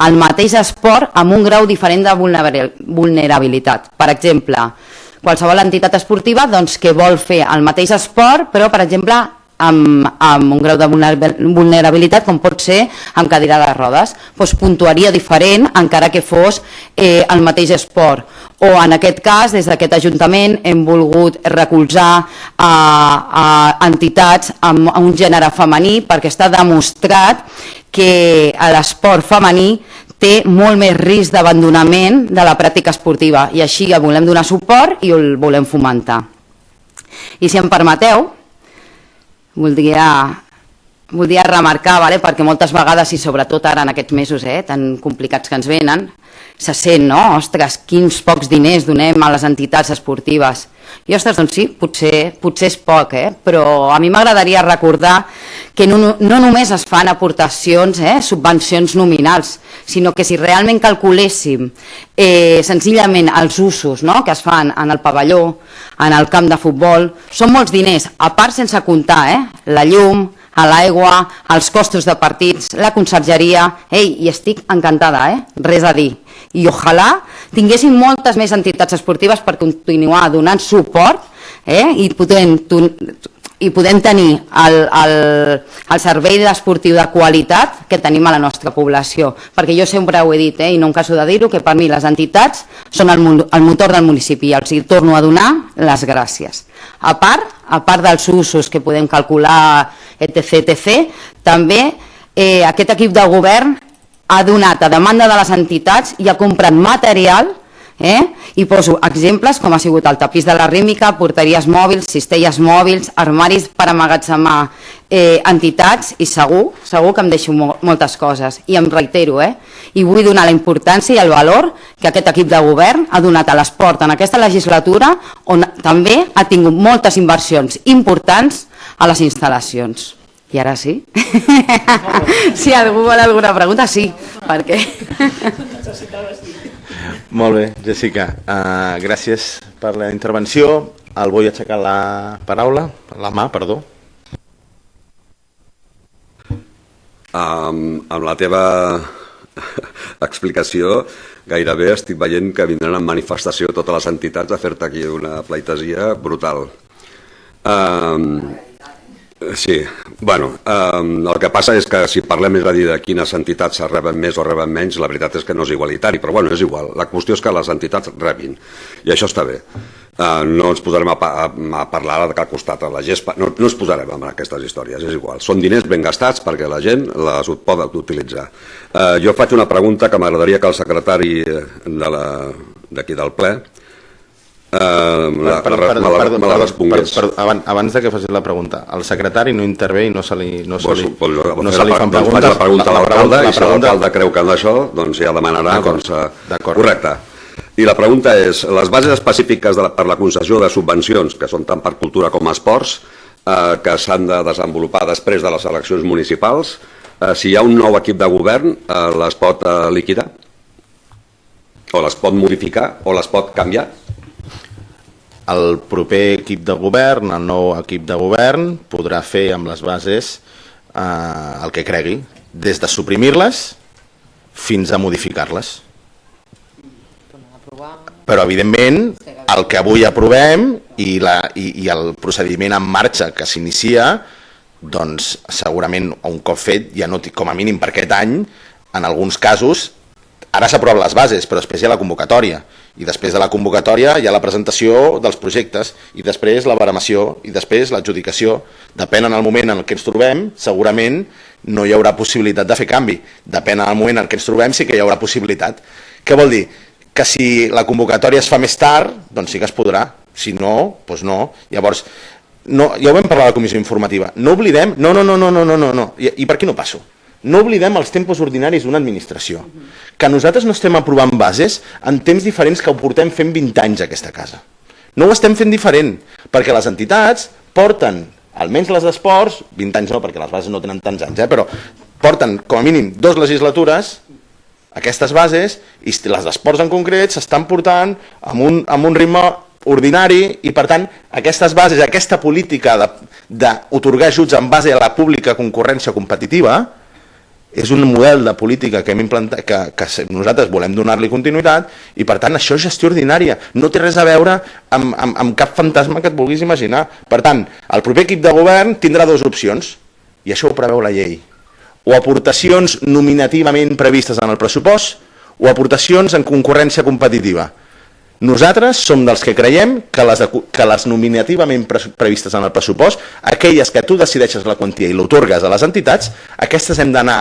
el mateix esport amb un grau diferent de vulnerabilitat. Per exemple, qualsevol entitat esportiva que vol fer el mateix esport, però, per exemple, amb un grau de vulnerabilitat, com pot ser amb cadira de rodes, puntuaria diferent encara que fos el mateix esport. O en aquest cas, des d'aquest Ajuntament, hem volgut recolzar entitats amb un gènere femení perquè està demostrat que l'esport femení té molt més risc d'abandonament de la pràctica esportiva i així el volem donar suport i el volem fomentar. I si em permeteu, voldria remarcar, perquè moltes vegades i sobretot ara en aquests mesos tan complicats que ens venen, se sent, ostres, quins pocs diners donem a les entitats esportives. I ostres, doncs sí, potser és poc, però a mi m'agradaria recordar que no només es fan aportacions, subvencions nominals, sinó que si realment calculéssim senzillament els usos que es fan en el pavelló, en el camp de futbol, són molts diners, a part sense comptar la llum, l'aigua, els costos de partits, la consergeria, i estic encantada, res a dir. I ojalà tinguéssim moltes més entitats esportives per continuar donant suport i podem tenir el servei esportiu de qualitat que tenim a la nostra població. Perquè jo sempre ho he dit, i no em canso de dir-ho, que per mi les entitats són el motor del municipi i els torno a donar les gràcies. A part dels usos que podem calcular, etc., també aquest equip de govern ha donat a demanda de les entitats i ha comprat material, i poso exemples com ha sigut el tapís de la rítmica, porteries mòbils, cistelles mòbils, armaris per emmagatzemar entitats i segur que em deixo moltes coses i em reitero, i vull donar la importància i el valor que aquest equip de govern ha donat a l'esport en aquesta legislatura, on també ha tingut moltes inversions importants a les instal·lacions. I ara sí? Si algú vol alguna pregunta, sí. perquè... Molt bé, Jessica. Gràcies per la intervenció. El vull aixecar la mà, perdó. Amb la teva explicació gairebé estic veient que vindran en manifestació totes les entitats a fer-te aquí una pleitesia brutal. Sí, bueno, el que passa és que si parlem és a dir de quines entitats reben més o reben menys, la veritat és que no és igualitari, però bueno, és igual. La qüestió és que les entitats rebin, i això està bé. No ens posarem a parlar de cap costat a la gespa, no ens posarem amb aquestes històries, és igual. Són diners ben gastats perquè la gent les pot utilitzar. Jo faig una pregunta que m'agradaria que el secretari d'aquí del ple me la respongués. Abans que facis la pregunta, el secretari no intervé i no se li fan preguntes. Faig la pregunta a l'alcalde i si l'alcalde creu que en això doncs ja demanarà. Correcte. I la pregunta és, les bases específiques per la concessió de subvencions, que són tant per cultura com esports, que s'han de desenvolupar després de les eleccions municipals, si hi ha un nou equip de govern, les pot liquidar? O les pot modificar? O les pot canviar? El proper equip de govern, el nou equip de govern, podrà fer amb les bases el que cregui, des de suprimir-les fins a modificar-les. Però, evidentment, el que avui aprovem i el procediment en marxa que s'inicia, doncs segurament un cop fet, ja no, com a mínim per aquest any, en alguns casos, ara s'aproven les bases, però després hi ha la convocatòria. I després de la convocatòria hi ha la presentació dels projectes, i després la baremació, i després l'adjudicació. Depèn en el moment en què ens trobem, segurament no hi haurà possibilitat de fer canvi. Depèn en el moment en què ens trobem, sí que hi haurà possibilitat. Què vol dir? Que si la convocatòria es fa més tard, doncs sí que es podrà. Si no, doncs no. Llavors, ja ho vam parlar a la comissió informativa. No oblidem... No. I per aquí no passo. No oblidem els tempos ordinaris d'una administració. Que nosaltres no estem aprovant bases en temps diferents que ho portem fent 20 anys a aquesta casa. No ho estem fent diferent, perquè les entitats porten, almenys les d'esports, 20 anys no, perquè les bases no tenen tants anys, però porten com a mínim 2 legislatures aquestes bases, i les d'esports en concret s'estan portant amb un ritme ordinari, i per tant aquestes bases, aquesta política d'atorgar ajuts en base a la pública concurrència competitiva és un model de política que hem implantat, que nosaltres volem donar-li continuïtat, i per tant això és gestió ordinària, no té res a veure amb cap fantasma que et vulguis imaginar. Per tant, el proper equip de govern tindrà 2 opcions, i això ho preveu la llei: o aportacions nominativament previstes en el pressupost o aportacions en concurrència competitiva. Nosaltres som dels que creiem que les nominativament previstes en el pressupost, aquelles que tu decideixes la quantia i l'otorgues a les entitats, aquestes hem d'anar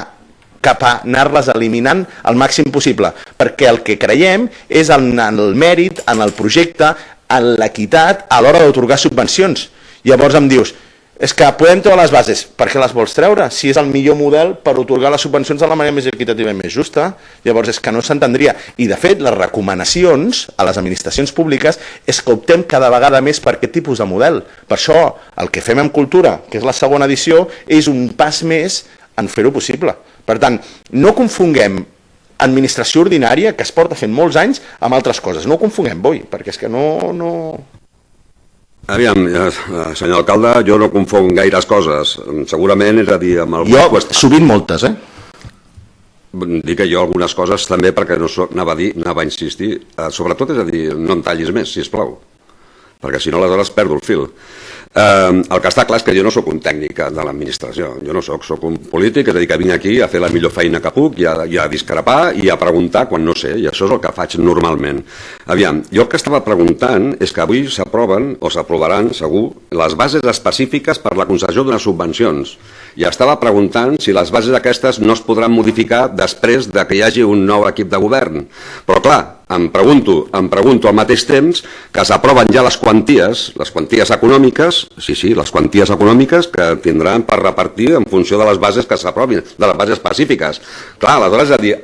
cap a anar-les eliminant al màxim possible, perquè el que creiem és en el mèrit, en el projecte, en l'equitat a l'hora d'otorgar subvencions. Llavors em dius, és que podem treure les bases. Per què les vols treure? Si és el millor model per otorgar les subvencions de la manera més equitativa i més justa, llavors és que no s'entendria. I de fet, les recomanacions a les administracions públiques és que optem cada vegada més per aquest tipus de model. Per això, el que fem en cultura, que és la segona edició, és un pas més en fer-ho possible. Per tant, no confonguem administració ordinària, que es porta fent molts anys, amb altres coses. No ho confonguem, boi, perquè és que no... Aviam, senyor alcalde, jo no confon gaires coses. Segurament, és a dir... Sovint moltes, Dic que jo algunes coses també, perquè anava a insistir, sobretot, és a dir, no em tallis més, sisplau, perquè si no aleshores perdo el fil. El que està clar és que jo no sóc un tècnic de l'administració, jo no sóc un polític, és a dir, que vinc aquí a fer la millor feina que puc i a discrepar i a preguntar quan no sé, i això és el que faig normalment. Aviam, jo el que estava preguntant és que avui s'aproven o s'aprovaran, segur, les bases específiques per la concessió d'unes subvencions, i estava preguntant si les bases aquestes no es podran modificar després de que hi hagi un nou equip de govern. Però clar, em pregunto al mateix temps que s'aproven ja les quanties econòmiques, sí, les quanties econòmiques que tindran per repartir en funció de les bases que s'aprovin, de les bases específiques. Clar, aleshores, és a dir,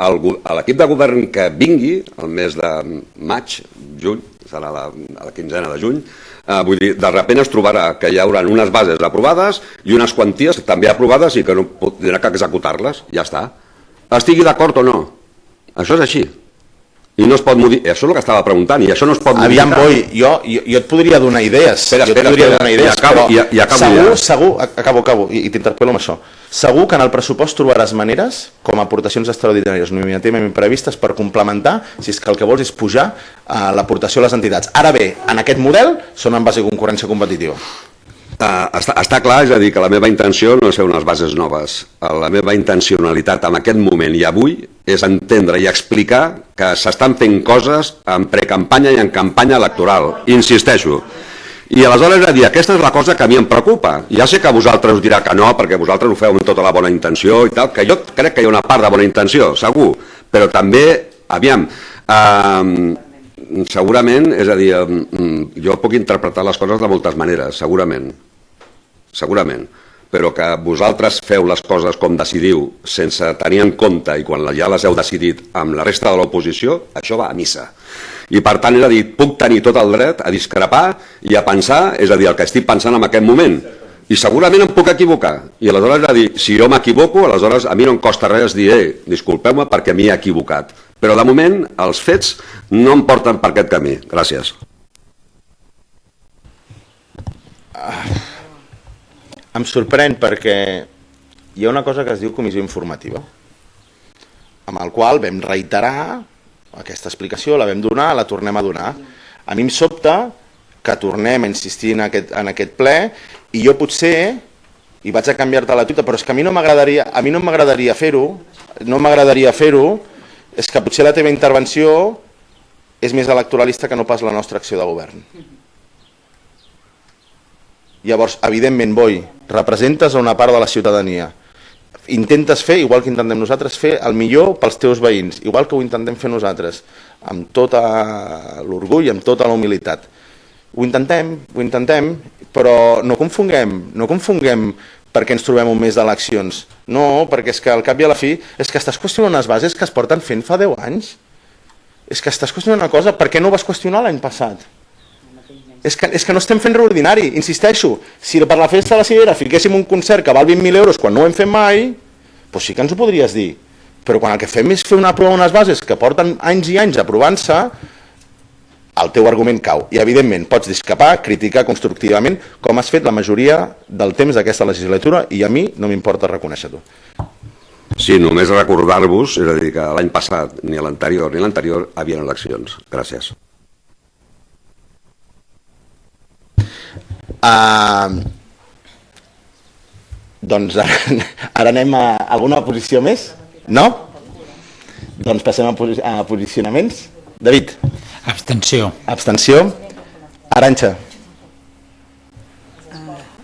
l'equip de govern que vingui, el mes de maig, juny, serà la 15ena de juny, vull dir, de sobte es trobarà que hi haurà unes bases aprovades i unes quanties també aprovades i que no tindrà que executar-les, ja està. estigui d'acord o no. Això és així. I no es pot modificar. Això és el que estava preguntant, i això no es pot modificar. Aviam, Boi, jo et podria donar idees. Espera, segur, acabo, i t'interpel·lo amb això. Segur que en el pressupost trobaràs maneres, com a aportacions extraordinàries nominativament previstes, per complementar, si és que el que vols és pujar l'aportació a les entitats. Ara bé, en aquest model són en base a concurrència competitiva. Està clar, és a dir, que la meva intenció no és fer unes bases noves. La meva intencionalitat en aquest moment i avui és entendre i explicar que s'estan fent coses en precampanya i en campanya electoral. Insisteixo. I aleshores és a dir, aquesta és la cosa que a mi em preocupa. Ja sé que vosaltres us dirà que no, perquè vosaltres ho feu amb tota la bona intenció i tal, que jo crec que hi ha una part de bona intenció, segur, però també, aviam, segurament, és a dir, jo puc interpretar les coses de moltes maneres, segurament, però que vosaltres feu les coses com decidiu, sense tenir en compte, i quan ja les heu decidit amb la resta de l'oposició, això va a missa. I per tant, és a dir, puc tenir tot el dret a discrepar i a pensar, és a dir, el que estic pensant en aquest moment. I segurament em puc equivocar. I aleshores, és a dir, si jo m'equivoco, aleshores a mi no em costa res dir, disculpeu-me perquè m'hi he equivocat. Però de moment, els fets no em porten per aquest camí. Gràcies. Em sorprèn perquè hi ha una cosa que es diu comissió informativa, amb el qual vam reiterar aquesta explicació, la vam donar, la tornem a donar. A mi em sobta que tornem a insistir en aquest ple i jo potser, i vaig a canviar-te la tuita, però és que a mi no m'agradaria fer-ho, és que potser la teva intervenció és més electoralista que no pas la nostra acció de govern. Llavors, evidentment, Boi, representes a una part de la ciutadania. Intentes fer, igual que intentem nosaltres, fer el millor pels teus veïns, igual que ho intentem fer nosaltres, amb tot l'orgull i amb tota la humilitat. Ho intentem, però no confonguem perquè ens trobem un mes d'eleccions. No, perquè és que al cap i a la fi és que estàs qüestionant unes bases que es porten fent fa 10 anys. És que estàs qüestionant una cosa, per què no ho vas qüestionar l'any passat? És que no estem fent reordinari, insisteixo. Si per la festa de la Ciguera fiquéssim un concert que val 20.000 euros quan no ho hem fet mai, doncs sí que ens ho podries dir. Però quan el que fem és fer unes bases que porten anys i anys aprovant-se, el teu argument cau. I evidentment pots discrepar, criticar constructivament, com has fet la majoria del temps d'aquesta legislatura, i a mi no m'importa reconèixer-ho. Sí, només recordar-vos, és a dir, que l'any passat, ni l'anterior ni l'anterior, havien eleccions. Gràcies. Doncs ara anem a alguna posició més? No? Doncs passem a posicionaments. David? Abstenció. Abstenció. Arantxa?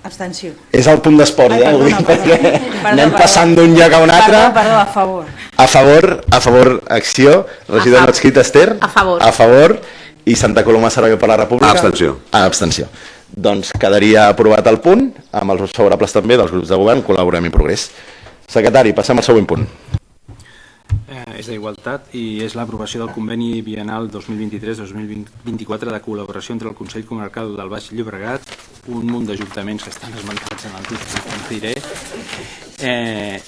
Abstenció. És el punt d'esport, anem passant d'un lloc a un altre. Perdó, a favor. A favor, acció. Regidor no adscrit, Esther? A favor. A favor. I Santa Coloma Cervelló per la República? Abstenció. Abstenció. Doncs quedaria aprovat el punt, amb els vots favorables també dels grups de govern, col·laborem i progrés. Secretari, passem al següent punt. És d'igualtat i és l'aprovació del conveni bienal 2023-2024 de col·laboració entre el Consell Comarcal del Baix Llobregat, un munt d'ajuntaments que estan esmentats en el títol, com diré,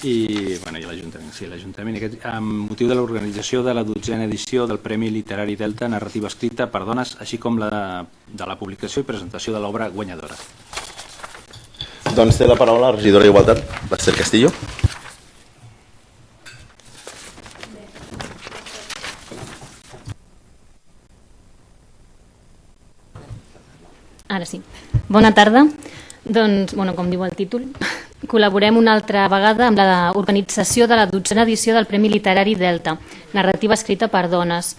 i l'Ajuntament. Sí, l'Ajuntament, amb motiu de l'organització de la 12a edició del Premi Literari Delta Narrativa Escrita per Dones, així com de la publicació i presentació de l'obra guanyadora. Doncs té la paraula la regidora d'Igualtat, l'Esther Castillo. Ara sí. Bona tarda. Doncs, com diu el títol, col·laborem una altra vegada amb l'organització de la 12a edició del Premi Literari Delta, narrativa escrita per dones.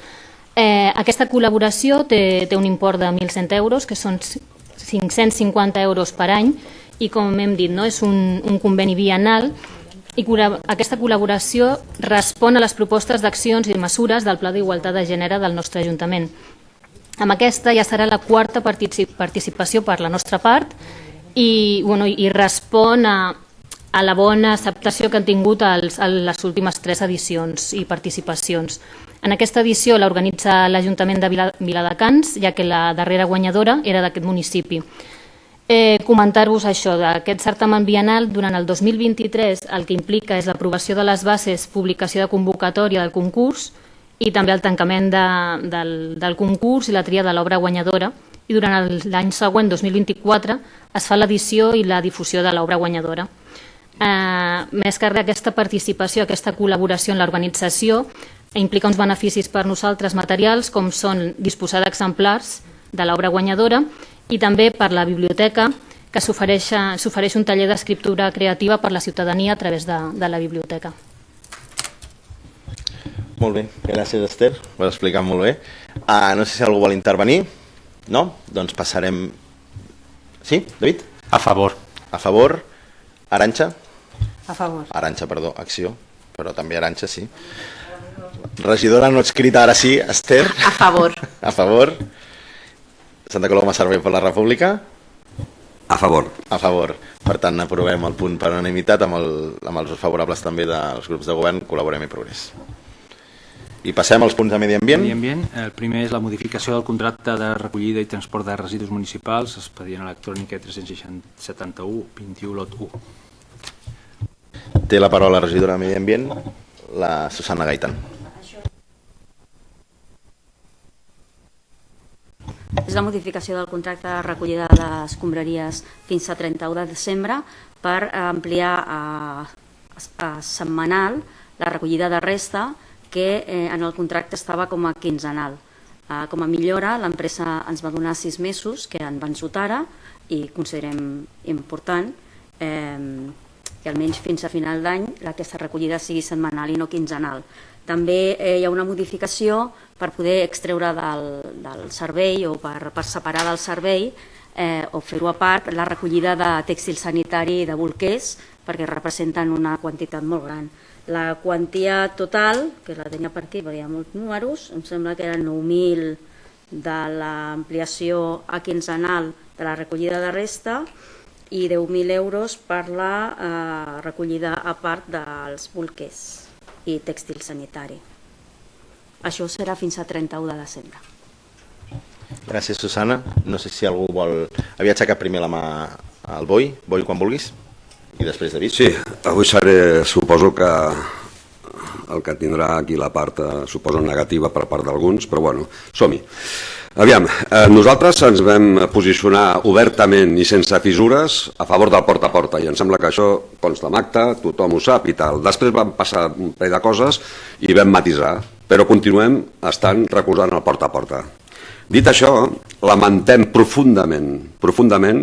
Aquesta col·laboració té un import de 1.100 euros, que són 550 euros per any, i com hem dit, és un conveni bienal, i aquesta col·laboració respon a les propostes d'accions i mesures del Pla d'Igualtat de Gènere del nostre Ajuntament. Amb aquesta ja serà la quarta participació per la nostra part i respon a la bona acceptació que han tingut les últimes 3 edicions i participacions. En aquesta edició l'organitza l'Ajuntament de Viladecans, ja que la darrera guanyadora era d'aquest municipi. Comentar-vos això, d'aquest certamen bienal, durant el 2023 el que implica és l'aprovació de les bases, publicació de convocatòria del concurs i també el tancament del concurs i la tria de l'obra guanyadora, i durant l'any següent, 2024, es fa l'edició i la difusió de l'obra guanyadora. Més que res, aquesta participació, aquesta col·laboració en l'organització implica uns beneficis per nosaltres materials, com són disposar d'exemplars de l'obra guanyadora, i també per la biblioteca, que s'ofereix un taller d'escriptura creativa per la ciutadania a través de la biblioteca. Molt bé, gràcies Esther, ho has explicat molt bé. No sé si algú vol intervenir. No? Doncs passarem... Sí, David? A favor. A favor. Arantxa? A favor. Arantxa, perdó, Acció, però també Arantxa, sí. Regidora no escrita, ara sí, Esther? A favor. A favor. Santa Coloma Servei per la República? A favor. A favor. Per tant, aprovem el punt per unanimitat amb els favorables també dels grups de govern, Col·laborem i Progrés. I passem als punts de medi ambient. Medi ambient. El primer és la modificació del contracte de recollida i transport de residus municipals, expedient electrònic 371-21 lot 1. Té la paraula la regidora de Medi Ambient, la Susana Gaitan. És la modificació del contracte de recollida de les escombraries fins a 31 de desembre per ampliar a setmanal la recollida de resta que en el contracte estava com a quinzenal. Com a millora, l'empresa ens va donar 6 mesos, que en van sota ara, i considerem important que almenys fins a final d'any aquesta recollida sigui setmanal i no quinzenal. També hi ha una modificació per poder extreure del servei o per separar del servei o fer-ho a part la recollida de tèxtil sanitari i de bolquers, perquè representen una quantitat molt gran. La quantia total, que la tenia per aquí, perquè hi ha molts números, em sembla que eren 9.000 de l'ampliació a quinzenal de la recollida de resta i 10.000 euros per la recollida a part dels bolquers i tèxtil sanitari. Això serà fins a 31 de desembre. Gràcies, Susana. No sé si algú vol... Havia aixecat primer la mà al Boi. Boi, quan vulguis. I després David. Sí, avui seré, suposo que el que tindrà aquí la part, suposo, negativa per part d'alguns, però bueno, som-hi. Aviam, nosaltres ens vam posicionar obertament i sense fissures a favor del porta a porta, i em sembla que això consta en acte, tothom ho sap i tal. Després van passar un parell de coses i vam matisar, però continuem estant recolzant el porta a porta. Dit això, lamentem profundament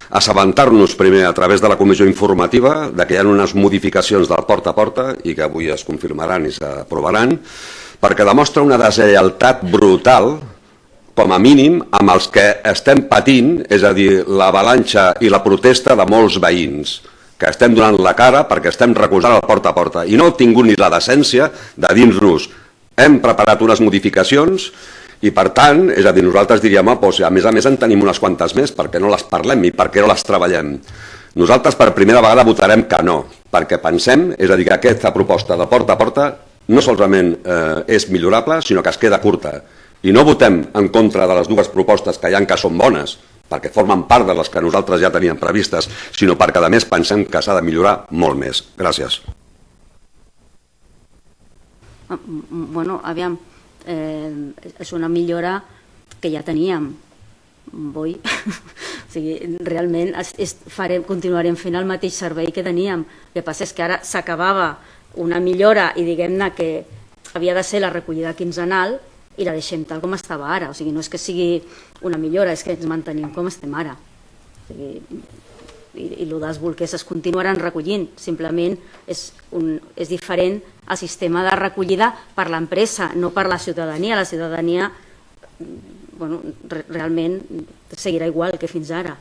assabentar-nos primer a través de la comissió informativa de que hi ha unes modificacions del porta a porta i que avui es confirmaran i s'aprovaran, perquè demostra una deslleialtat brutal, com a mínim, amb els que estem patint, és a dir, l'avalanxa i la protesta de molts veïns, que estem donant la cara perquè estem recolzant el porta a porta. I no heu tingut ni la decència de dir-nos hem preparat unes modificacions i, per tant, és a dir, nosaltres diríem, doncs, a més en tenim unes quantes més, perquè no les parlem i per què no les treballem. Nosaltres per primera vegada votarem que no, perquè pensem, és a dir, que aquesta proposta de porta a porta no solament és millorable, sinó que es queda curta. I no votem en contra de les dues propostes que hi ha que són bones, perquè formen part de les que nosaltres ja teníem previstes, sinó perquè a més pensem que s'ha de millorar molt més. Gràcies. Bueno, aviam, és una millora que ja teníem, Boi. O sigui, realment continuarem fent el mateix servei que teníem. El que passa és que ara s'acabava una millora i diguem-ne que havia de ser la recollida quinzenal i la deixem tal com estava ara. O sigui, no és que sigui una millora, és que ens mantenim com estem ara. O sigui, i el dels bolquers es continuaran recollint, simplement és diferent el sistema de recollida per l'empresa, no per la ciutadania. La ciutadania realment seguirà igual que fins ara.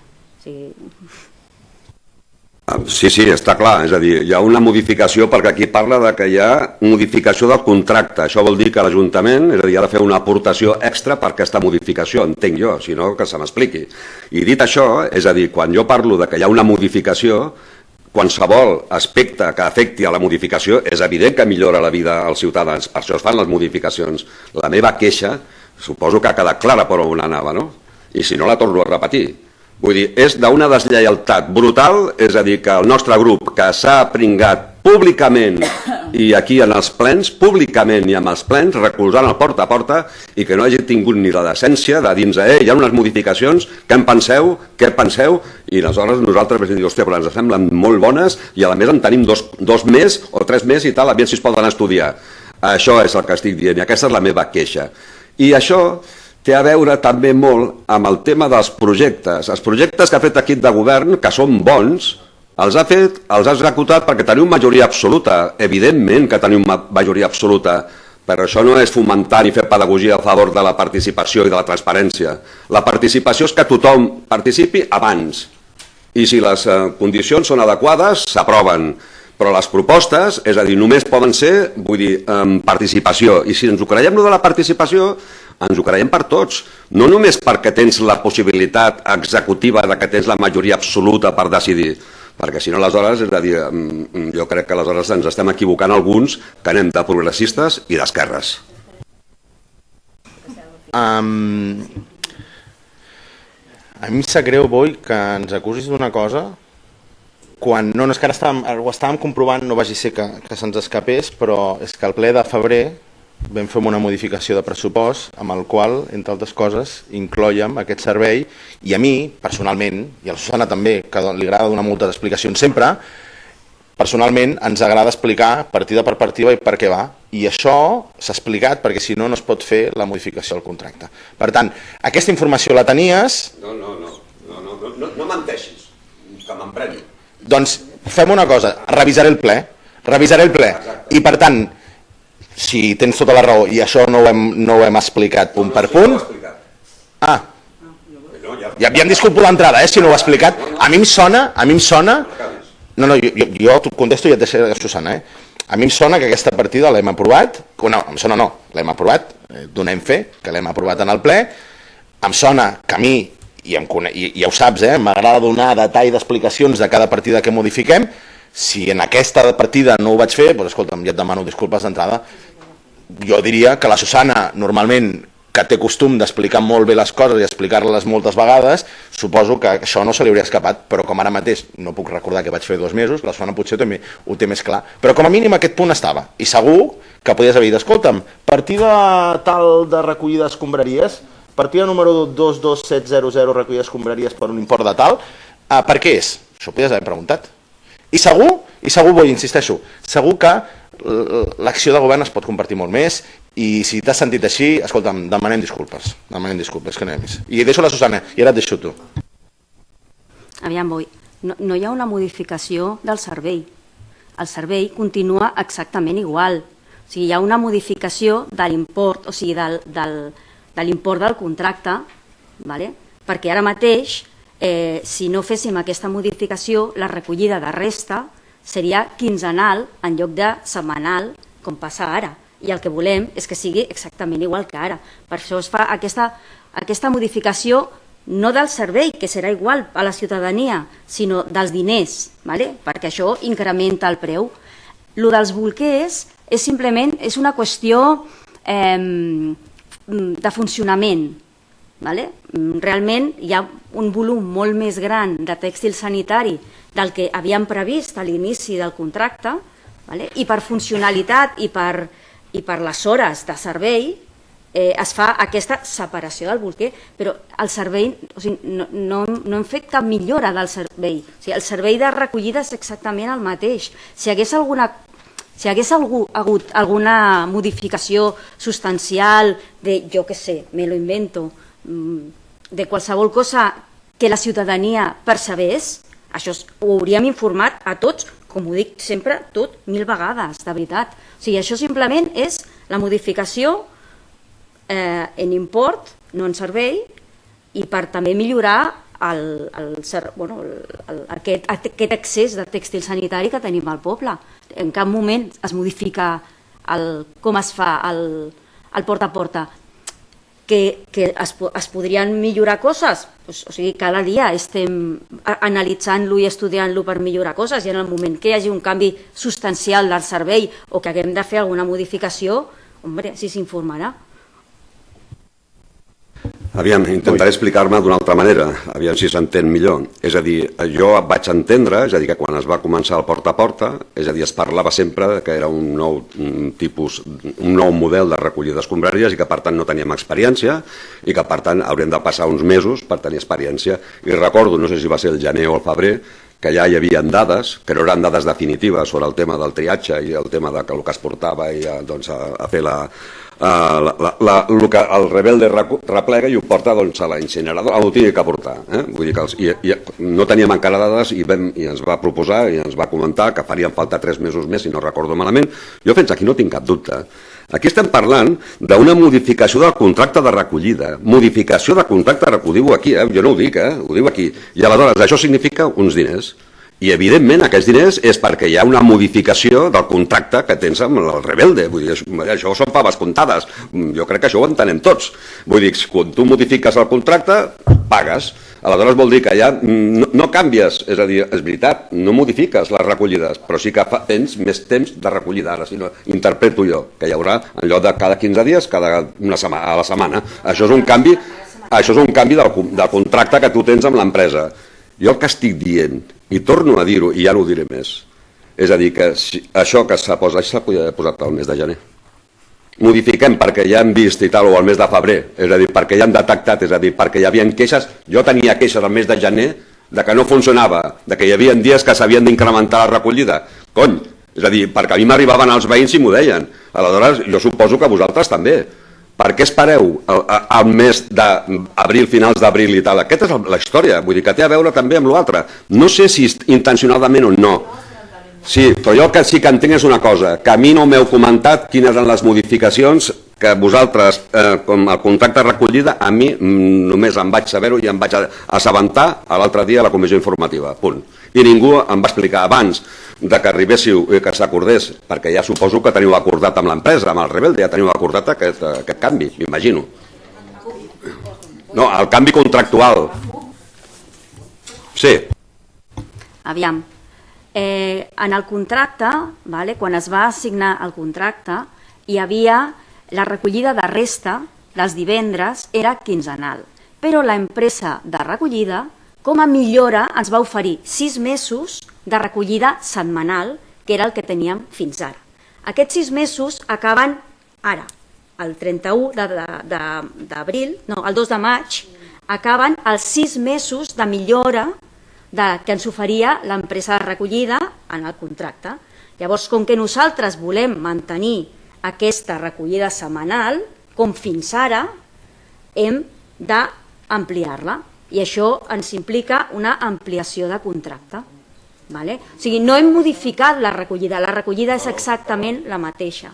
Sí, està clar, és a dir, hi ha una modificació perquè aquí parla de que hi ha modificació del contracte, això vol dir que l'Ajuntament ha de fer una aportació extra per aquesta modificació, entenc jo, si no que se m'expliqui. I dit això, és a dir, quan jo parlo de que hi ha una modificació, qualsevol aspecte que afecti a la modificació és evident que millora la vida als ciutadans, per això es fan les modificacions. La meva queixa, suposo que ha quedat clara per on anava, no? I si no la torno a repetir. Vull dir, és d'una deslleialtat brutal, és a dir, que el nostre grup, que s'ha pringat públicament i aquí en els plens, públicament i amb els plens, recolzant el porta a porta, i que no hagi tingut ni la decència de dins hi ha unes modificacions, què penseu, i aleshores nosaltres vam dir, hòstia, però ens semblen molt bones i a més en tenim dos més o 3 més i tal, aviam si es poden estudiar. Això és el que estic dient i aquesta és la meva queixa. I això té a veure també molt amb el tema dels projectes. Els projectes que ha fet l'equip de govern, que són bons, els ha executat perquè teniu majoria absoluta. Evidentment que teniu majoria absoluta, però això no és fomentar ni fer pedagogia a favor de la participació i de la transparència. La participació és que tothom participi abans. I si les condicions són adequades, s'aproven. Però les propostes, és a dir, només poden ser, vull dir, participació. I si ens ho creiem, de la participació, ens ho creiem per tots. No només perquè tens la possibilitat executiva de que tens la majoria absoluta per decidir. Perquè si no, aleshores, és a dir, jo crec que aleshores ens estem equivocant alguns que anem de progressistes i d'esquerres. A mi em sap greu, Boi, que ens acusis d'una cosa quan, no, és que ara ho estàvem comprovant, no vagi ser que se'ns escapés, però és que al ple de febrer vam fer una modificació de pressupost amb el qual, entre altres coses, inclòiem aquest servei i a mi, personalment, i a la Susana també, que li agrada donar moltes explicacions sempre, personalment ens agrada explicar partida per partida i per què va. I això s'ha explicat perquè si no, no es pot fer la modificació del contracte. Per tant, aquesta informació la tenies... No menteixis, que m'empreni. Doncs fem una cosa, revisaré el ple. I per tant, si tens tota la raó i això no ho hem explicat punt per punt... Ja em disculpo l'entrada, si no ho he explicat. A mi em sona... No, jo t'ho contesto i et deixaré a Susana. A mi em sona que aquesta partida l'hem aprovat... No, em sona no, l'hem aprovat, donem fe, que l'hem aprovat en el ple. Em sona que a mi, i ja ho saps, m'agrada donar detall d'explicacions de cada partida que modifiquem. Si en aquesta partida no ho vaig fer, doncs escolta'm, ja et demano disculpes d'entrada. Jo diria que la Susana, normalment, que té costum d'explicar molt bé les coses i explicar-les moltes vegades, suposo que això no se li hauria escapat, però com ara mateix no puc recordar que vaig fer 2 mesos, la Susana potser també ho té més clar. Però com a mínim aquest punt estava, i segur que podies haver dit, escolta'm, partida tal de recollida d'escombraries, partida número 22700 recollida d'escombraries per un import de tal, per què és? Això ho podies haver preguntat. I segur, insisteixo, segur que l'acció de govern es pot compartir molt més i si t'has sentit així, escolta'm, demanem disculpes, que no hi ha més. I deixo la Susana, i ara et deixo tu. Aviam, Boi, no hi ha una modificació del servei. El servei continua exactament igual. O sigui, hi ha una modificació de l'import, o sigui, de l'import del contracte, perquè ara mateix, si no féssim aquesta modificació, la recollida de resta seria quinzenal en lloc de setmanal, com passa ara. I el que volem és que sigui exactament igual que ara. Per això es fa aquesta modificació no del servei, que serà igual a la ciutadania, sinó dels diners, perquè això incrementa el preu. Lo dels bolquers és simplement una qüestió de funcionament. Realment hi ha un volum molt més gran de tèxtil sanitari del que havíem previst a l'inici del contracte, i per funcionalitat i per les hores de servei es fa aquesta separació del bolquer, però el servei, no hem fet cap millora del servei. El servei de recollida és exactament el mateix. Si hagués hagut alguna modificació substancial de, jo què sé, me lo invento, de qualsevol cosa que la ciutadania percebés, això ho hauríem informat a tots, com ho dic sempre, tot 1000 vegades, de veritat. O sigui, això simplement és la modificació en import, no en servei, i per també millorar aquest excés de tèxtil sanitari que tenim al poble. En cap moment es modifica com es fa el porta a porta. Que es podrien millorar coses, o sigui, cada dia estem analitzant-lo i estudiant-lo per millorar coses, i en el moment que hi hagi un canvi substancial del servei o que haguem de fer alguna modificació, sí s'informarà. Aviam, intentaré explicar-me d'una altra manera, aviam si s'entén millor. És a dir, jo vaig entendre, és a dir, que quan es va començar el porta a porta, és a dir, es parlava sempre que era un nou tipus, un nou model de recollida d'escombraries i que per tant no teníem experiència i que per tant haurem de passar uns mesos per tenir experiència. I recordo, no sé si va ser el gener o el febrer, que ja hi havia dades, que no eren dades definitives sobre el tema del triatge i el tema de que el que es portava i, doncs, a fer el rebelde replega i ho porta doncs, a la incineradora, ho tingui que portar. Vull dir que no teníem encara dades i ens va proposar i ens va comentar que farien falta 3 mesos més, si no recordo malament. Jo fins aquí no tinc cap dubte. Aquí estem parlant d'una modificació del contracte de recollida. Modificació de contracte de recollida, ho diu aquí, jo no ho dic, ho diu aquí. I aleshores això significa uns diners. I evidentment aquests diners és perquè hi ha una modificació del contracte que tens amb el rebelde. Vull dir, això són faves comptades. Jo crec que això ho entenem tots. Vull dir, quan tu modifiques el contracte, pagues. Aleshores vol dir que ja no canvies, és a dir, és veritat, no modifiques les recollides, però sí que tens més temps de recollida. Ara, si no, interpreto jo, que hi haurà en lloc de cada 15 dies, a la setmana. Això és un canvi del contracte que tu tens amb l'empresa. Jo el que estic dient, i torno a dir-ho, i ja no ho diré més, és a dir, que això que s'ha podia haver posat al mes de gener. Modifiquem perquè ja hem vist i tal, o al mes de febrer, és a dir, perquè ja hem detectat, és a dir, perquè hi havia queixes, jo tenia queixes al mes de gener de que no funcionava, de que hi havia dies que s'havien d'incrementar la recollida. Cony, és a dir, perquè a mi m'arribaven els veïns i m'ho deien. Aleshores, jo suposo que vosaltres també. Per què espereu al mes d'abril, finals d'abril i tal? Aquesta és la història, vull dir que té a veure també amb l'altre. No sé si intencionadament o no. Sí, però jo el que sí que entenc és una cosa, que a mi no m'heu comentat quines eren les modificacions que vosaltres, com el contracte de recollida, a mi només em vaig saber-ho i em vaig assabentar l'altre dia a la comissió informativa, punt. I ningú em va explicar abans de que arribéssiu i que s'acordés, perquè ja suposo que teniu acordat amb l'empresa, amb el rebelde, ja teniu acordat aquest canvi, m'imagino. No, el canvi contractual. Sí. Aviam, en el contracte, quan es va signar el contracte, hi havia la recollida de resta dels divendres, era quinzenal, però l'empresa de recollida, com a millora, ens va oferir 6 mesos de recollida setmanal, que era el que teníem fins ara. Aquests 6 mesos acaben ara, el 31 d'abril, no, el 2 de maig, acaben els 6 mesos de millora que ens oferia l'empresa de recollida en el contracte. Llavors, com que nosaltres volem mantenir aquesta recollida setmanal, com fins ara, hem d'ampliar-la. I això ens implica una ampliació de contracte. O sigui, no hem modificat la recollida és exactament la mateixa.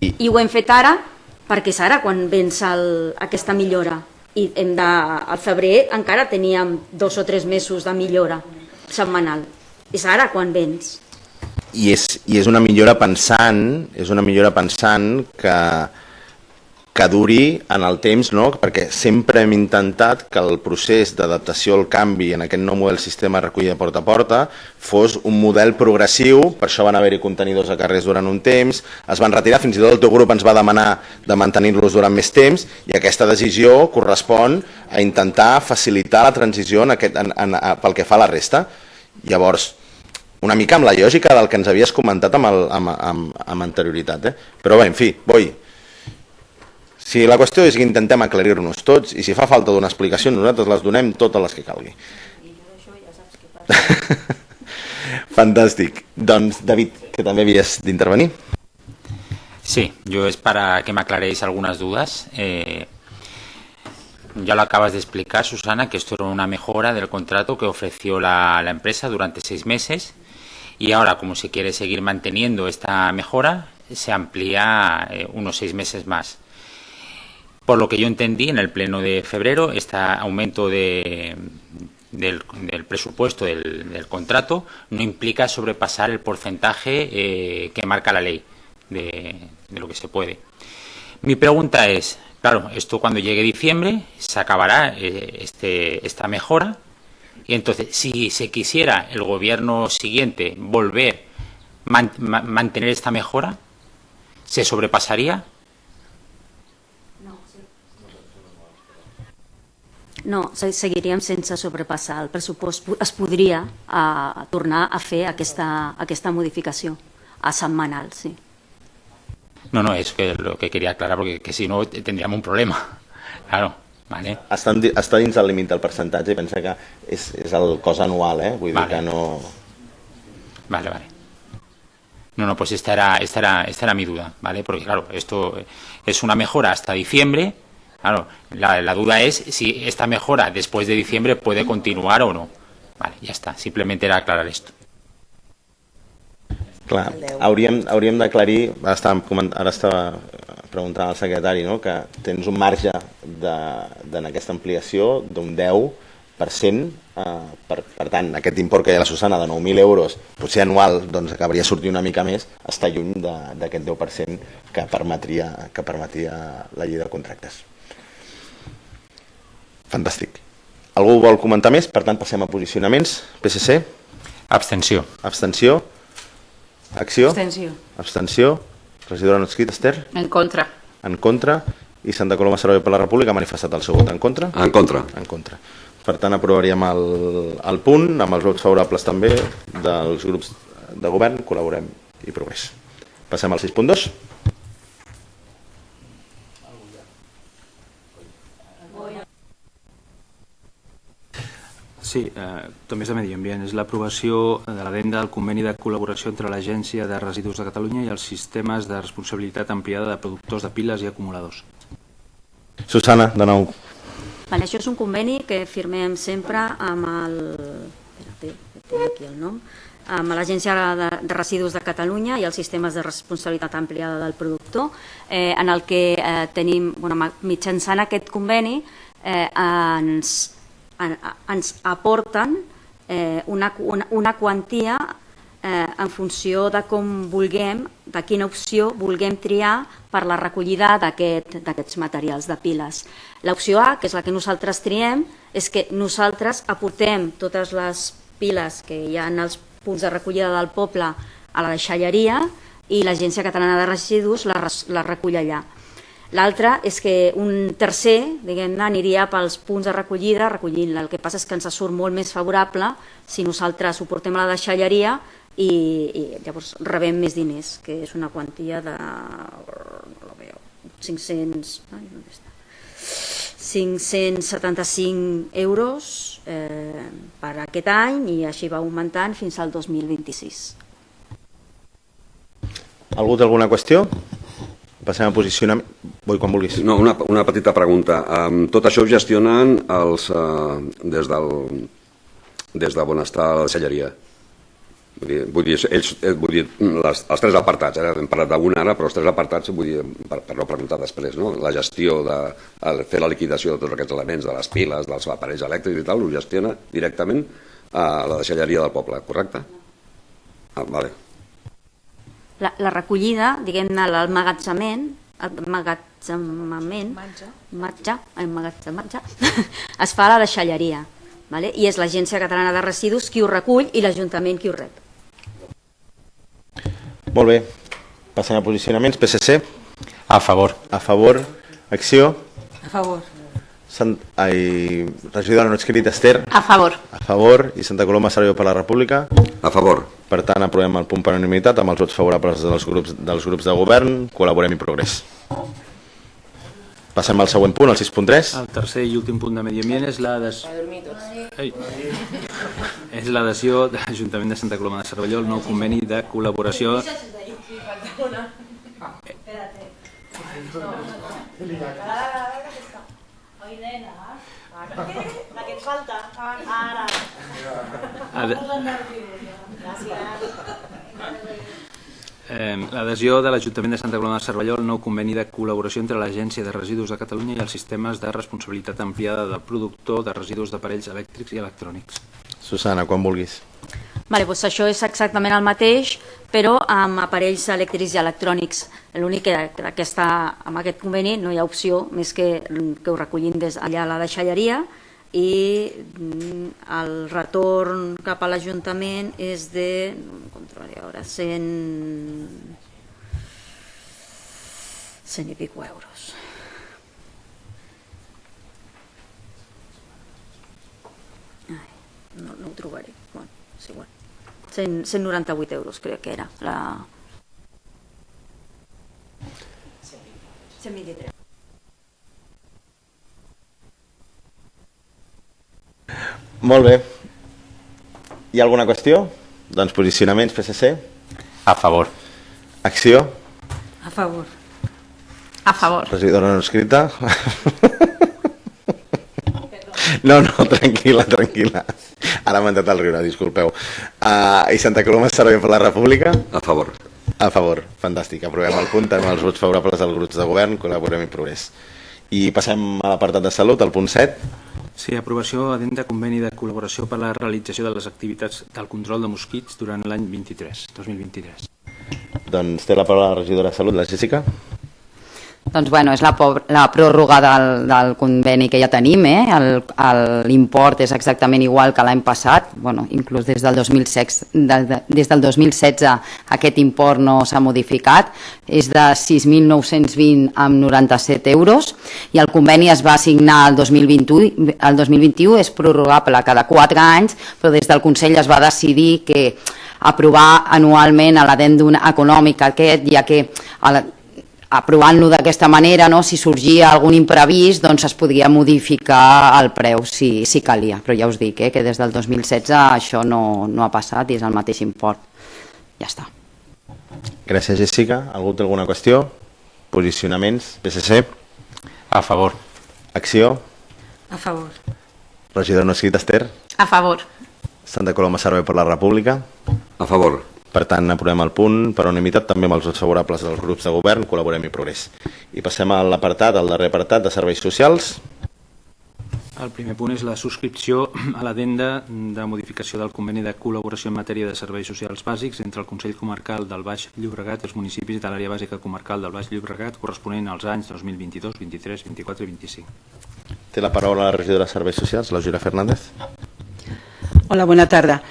I ho hem fet ara perquè és ara quan vens aquesta millora. I al febrer encara teníem 2 o 3 mesos de millora setmanal. És ara quan vens. I és una millora pensant que duri en el temps, no? Perquè sempre hem intentat que el procés d'adaptació al canvi en aquest nou model sistema de recollida porta a porta fos un model progressiu, per això van haver-hi contenidors a carrers durant un temps, es van retirar, fins i tot el teu grup ens va demanar de mantenir-los durant més temps, i aquesta decisió correspon a intentar facilitar la transició pel que fa a la resta. Llavors, una mica amb la lògica del que ens havies comentat amb anterioritat. Però bé, en fi, si la qüestió és que intentem aclarir-nos tots i si fa falta donar explicacions, nosaltres les donem totes les que calgui. Fantàstic. Doncs, David, que també havies d'intervenir. Sí, yo es para que me aclaréis algunas dudas. Ya lo acabas de explicar, Susana, que esto era una mejora del contrato que ofreció la empresa durante 6 meses y ahora, como se quiere seguir manteniendo esta mejora, se amplía unos 6 meses más. Por lo que yo entendí en el pleno de febrero, este aumento del presupuesto del contrato no implica sobrepasar el porcentaje que marca la ley de lo que se puede. Mi pregunta es, claro, esto cuando llegue diciembre se acabará esta mejora y entonces si se quisiera el gobierno siguiente volver a mantener esta mejora, ¿se sobrepasaría? No, seguiríem sense sobrepassar el pressupost. Es podria tornar a fer aquesta modificació a setmanal, sí. No, es que lo que quería aclarar, porque que si no tendríamos un problema. Claro, vale. Està dins del límit del percentatge i pensa que és el cost anual, vull dir que no... Vale. No, pues esta era mi duda, ¿vale? Porque claro, esto es una mejora hasta diciembre. Claro, la duda es si esta mejora después de diciembre puede continuar o no. Vale, ya está. Simplemente era aclarar esto. Clar, hauríem d'aclarir, ara estava preguntant al secretari, no? Que tens un marge en aquesta ampliació d'un 10%, per tant, aquest import que hi ha la Susana de 9.000 euros, potser anual, doncs acabaria sortint una mica més, està lluny d'aquest 10% que permetia la llei de contractes. Fantàstic. Algú vol comentar més? Per tant, passem a posicionaments. PSC? Abstenció. Abstenció? Acció? Abstenció. Regidora no escrita, Esther? En contra. En contra. I Santa Coloma Sarroca per la República ha manifestat el seu vot en contra? En contra. En contra. Per tant, aprovaríem el punt, amb els vots favorables també dels grups de govern, col·laborem i progrés. Passem al 6.2. Sí, també és de Medi Ambient. És l'aprovació de l'addenda del conveni de col·laboració entre l'Agència de Residus de Catalunya i els sistemes de responsabilitat ampliada de productors de piles i acumuladors. Susana, de nou. Això és un conveni que firmem sempre amb amb l'Agència de Residus de Catalunya i els sistemes de responsabilitat ampliada del productor, en el que tenim, mitjançant aquest conveni, ens aporten una quantia en funció de com vulguem, de quina opció vulguem triar per la recollida d'aquests materials de piles. L'opció A, que és la que nosaltres triem, és que nosaltres aportem totes les piles que hi ha en els punts de recollida del poble a la deixalleria i l'Agència Catalana de Residus la recull allà. L'altre és que un tercer, diguem-ne, aniria pels punts de recollida recollint-la. El que passa és que ens surt molt més favorable si nosaltres ho portem a la deixalleria i llavors rebem més diners, que és una quantia de 575 euros per aquest any i així va augmentant fins al 2026. Algú té alguna qüestió? Passem a posicionament. Vull quan vulguis. No, una petita pregunta. Tot això ho gestionen des de on està la deixalleria. Vull dir, els tres apartats, hem parlat d'un ara, però els tres apartats, vull dir, per no preguntar després, no? La gestió de fer la liquidació de tots aquests elements, de les piles, dels aparells elèctrics i tal, ho gestiona directament a la deixalleria del poble, correcte? Vale. La recollida, diguem-ne, l'emmagatzematge, es fa a la deixalleria, i és l'Agència Catalana de Residus qui ho recull i l'Ajuntament qui ho rep. Molt bé. Passem a posicionaments. PSC? A favor. A favor. Acció? A favor. Regidora no escrit, Esther? A favor. A favor. I Santa Coloma Sarroca per la República? A favor. Per tant, aprovem el punt per unanimitat amb els vots favorables dels grups de govern. Col·laborem i progrés. Passem al següent punt, el 6.3. El tercer i últim punt de Medi Ambient és l'adhesió de l'Ajuntament de Santa Coloma de Cervelló al nou conveni de col·laboració. L'adhesió de l'Ajuntament de Santa Coloma de Cervelló al nou conveni de col·laboració entre l'Agència de Residus de Catalunya i els sistemes de responsabilitat ampliada del productor de residus d'aparells elèctrics i electrònics. Susana, quan vulguis. Doncs això és exactament el mateix, però amb aparells elèctrics i electrònics. L'únic que amb aquest conveni no hi ha opció més que ho recollin allà a la deixalleria i el retorn cap a l'Ajuntament és de 100 i pico euros. no ho trobaré. Bueno, és igual. 198 euros crec que era la... 123. Molt bé. Hi ha alguna qüestió? Doncs posicionaments, PSC? A favor. Acció? A favor. A favor. Regidora no escrita? No, tranquil·la. Ara m'ha entrat el riure, disculpeu. I Santa Coloma Servei per la República? A favor. A favor, fantàstic. Aprovem el punt, tenim els vots favorables dels grups de govern, col·laborem i progrés. I passem a l'apartat de salut, al punt 7. Sí, aprovació de conveni de col·laboració per a la realització de les activitats del control de mosquits durant l'any 2023. Doncs té la paraula la regidora de Salut, la Jessica. Doncs bueno, és la pròrroga del conveni que ja tenim, l'import és exactament igual que l'any passat, bueno, inclús des del 2016 aquest import no s'ha modificat, és de 6.920 amb 97 euros i el conveni es va signar el 2021, és prorrogable cada 4 anys, però des del Consell es va decidir que aprovar anualment l'addendum econòmic aquest, ja que aprovant-lo d'aquesta manera, si sorgia algun imprevist, doncs es podria modificar el preu si calia. Però ja us dic que des del 2016 això no ha passat i és el mateix import. Ja està. Gràcies, Jessica. Algú té alguna qüestió? Posicionaments, PSC? A favor. Acció? A favor. Regidora no escrita, Esther? A favor. Santa Coloma Servei per la República? A favor. Per tant, aprovem el punt per unanimitat, també amb els vots favorables dels grups de govern, col·laborem i progrés. I passem a l'apartat, al darrer apartat de serveis socials. El primer punt és la subscripció a l'addenda de modificació del conveni de col·laboració en matèria de serveis socials bàsics entre el Consell Comarcal del Baix Llobregat i els municipis de l'àrea bàsica comarcal del Baix Llobregat corresponent als anys 2022, 23, 24 i 25. Té la paraula la regidora de Serveis Socials, la Jura Fernández. Hola, bona tarda.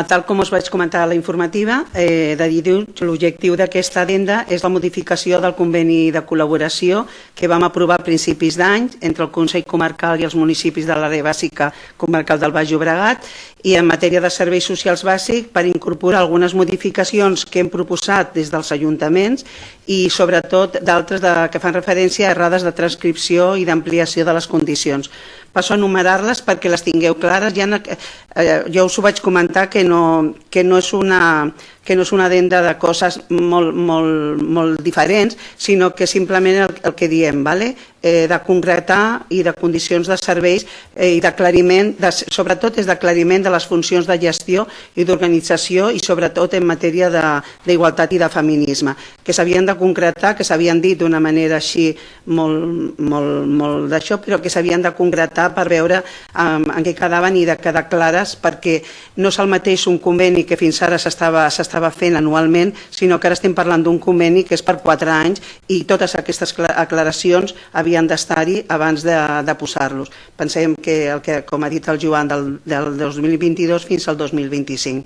Tal com us vaig comentar a la informativa, de dilluns, l'objectiu d'aquesta addenda és la modificació del conveni de col·laboració que vam aprovar a principis d'any entre el Consell Comarcal i els municipis de l'àrea bàsica comarcal del Baix Llobregat i en matèria de serveis socials bàsics per incorporar algunes modificacions que hem proposat des dels ajuntaments i sobretot d'altres que fan referència a errades de transcripció i d'ampliació de les condicions. Passo a enumerar-les perquè les tingueu clares. Jo us ho vaig comentar que no és una addenda de coses molt diferents, sinó que simplement el que diem, de concretar i de condicions de serveis i d'aclariment, sobretot és d'aclariment de les funcions de gestió i d'organització i sobretot en matèria d'igualtat i de feminisme, que s'havien de concretar, que s'havien dit d'una manera així molt d'això, però que s'havien de concretar per veure en què quedaven i de quedar clares, perquè no és el mateix un conveni que fins ara s'estava fent anualment, sinó que ara estem parlant d'un conveni que és per 4 anys i totes aquestes aclaracions havien d'estar-hi abans de posar-los. Pensem que, com ha dit el Joan, del 2022 fins al 2025.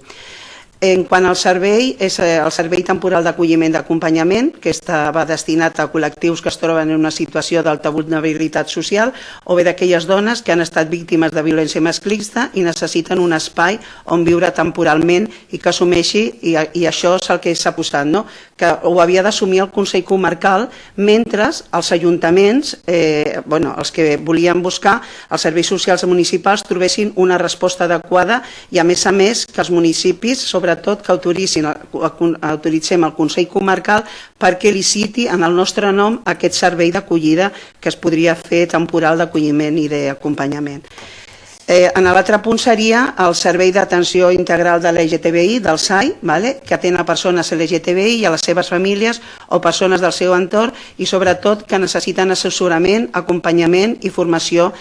En quant al servei, és el servei temporal d'acolliment d'acompanyament, que va destinat a col·lectius que es troben en una situació d'alta vulnerabilitat social o bé d'aquelles dones que han estat víctimes de violència masclista i necessiten un espai on viure temporalment i que assumeixi, i això és el que s'ha posat, que ho havia d'assumir el Consell Comarcal mentre els ajuntaments, els que volien buscar els serveis socials municipals, trobessin una resposta adequada i a més que els municipis, sobretot que autoritzem el Consell Comarcal perquè liciti en el nostre nom aquest servei d'acollida que es podria fer temporal d'acolliment i d'acompanyament. En l'altre punt seria el Servei d'Atenció Integral de l'LGTBI, del SAI, que atén a persones LGTBI i a les seves famílies o persones del seu entorn i sobretot que necessiten assessorament, acompanyament i formació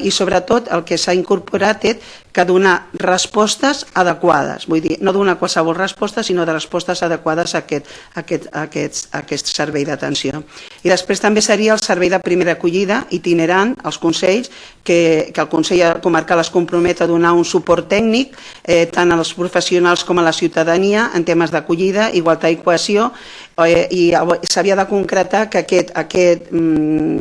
i sobretot el que s'ha incorporat és que donar respostes adequades, vull dir, no donar qualsevol resposta, sinó de respostes adequades a aquest servei d'atenció. I després també seria el servei de primera acollida itinerant als consells, que el Consell Comarcal es compromet a donar un suport tècnic tant als professionals com a la ciutadania en temes d'acollida, igualtat i cohesió, i s'havia de concretar que aquest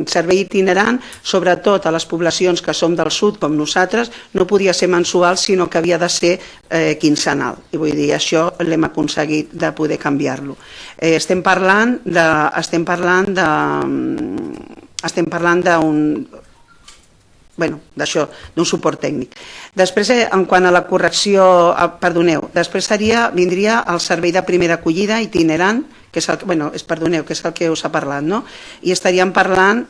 servei itinerant, sobretot a les poblacions que som del sud com nosaltres, no podia ser mensual sinó que havia de ser quinzenal, i vull dir, això l'hem aconseguit de poder canviar-lo. Estem parlant d'un suport tècnic. Després, en quant a la correcció, després vindria el servei de primera acollida itinerant, que és el que us ha parlat, no? I estaríem parlant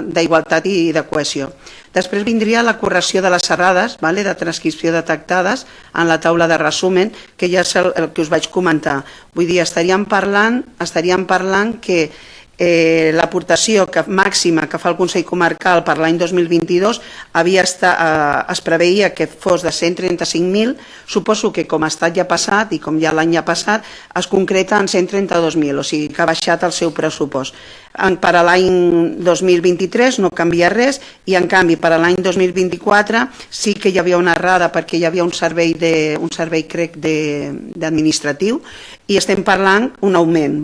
d'igualtat i de cohesió. Després vindria la correcció de les errades, de transcripció detectades en la taula de resumen, que ja és el que us vaig comentar. Vull dir, estaríem parlant que l'aportació màxima que fa el Consell Comarcal per l'any 2022 es preveia que fos de 135.000, suposo que com ha estat ja passat i com ja l'any ja passat es concreta en 132.000, o sigui que ha baixat el seu pressupost. Per a l'any 2023 no canvia res i en canvi per a l'any 2024 sí que hi havia una errada perquè hi havia un servei crec d'administratiu i estem parlant un augment,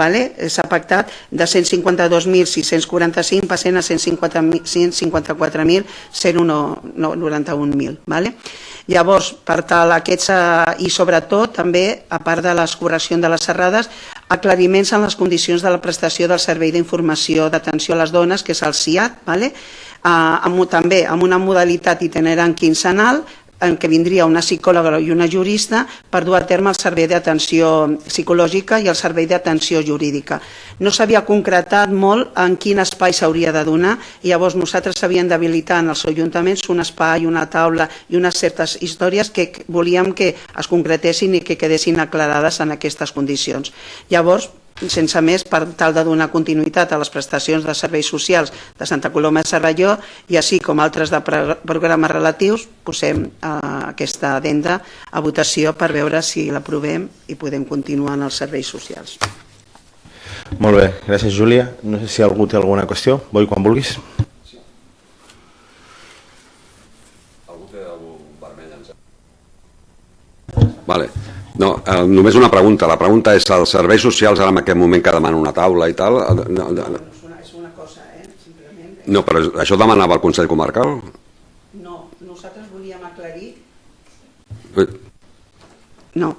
s'ha pactat de 152.645 passant a 154.191.000. Llavors, per tal i sobretot també, a part de les correccions de les errades, aclariments en les condicions de la prestació del servei d'informació d'atenció a les dones, que és el SIAD, també amb una modalitat itinerant quinzenal, en què vindria una psicòloga i una jurista per dur a terme el servei d'atenció psicològica i el servei d'atenció jurídica. No s'havia concretat molt en quin espai s'hauria de donar i llavors nosaltres s'havien d'habilitar en els ajuntaments un espai, una taula i unes certes històries que volíem que es concretessin i que quedessin aclarades en aquestes condicions. Llavors, sense més, per tal de donar continuïtat a les prestacions de serveis socials de Santa Coloma de Cervelló i així com altres de programes relatius, posem aquesta addenda a votació per veure si l'aprovem i podem continuar en els serveis socials. Molt bé, gràcies Júlia. No sé si algú té alguna qüestió. Boi, quan vulguis. Algú té algú vermell? Vale. No, només una pregunta. La pregunta és, els serveis socials ara en aquest moment que demanen una taula i tal... És una cosa, simplement... No, però això demanava el Consell Comarcal? No, nosaltres volíem aclarir... No.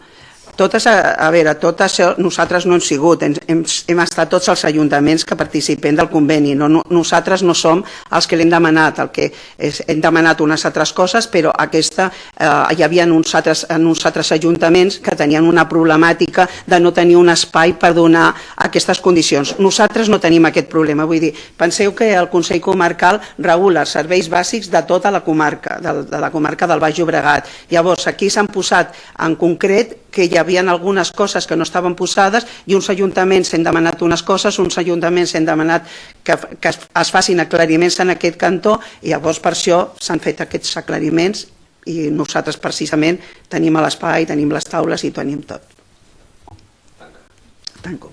Totes nosaltres no hem sigut, hem estat tots els ajuntaments que participem del conveni, nosaltres no som els que l'hem demanat, hem demanat unes altres coses, però hi havia en uns altres ajuntaments que tenien una problemàtica de no tenir un espai per donar aquestes condicions. Nosaltres no tenim aquest problema, vull dir, penseu que el Consell Comarcal regula els serveis bàsics de tota la comarca, de la comarca del Baix Llobregat. Llavors, aquí s'han posat en concret que hi havia algunes coses que no estaven posades i uns ajuntaments hem demanat unes coses, uns ajuntaments hem demanat que es facin aclariments en aquest cantó i llavors per això s'han fet aquests aclariments i nosaltres precisament tenim l'espai, tenim les taules i tenim tot. Tanco.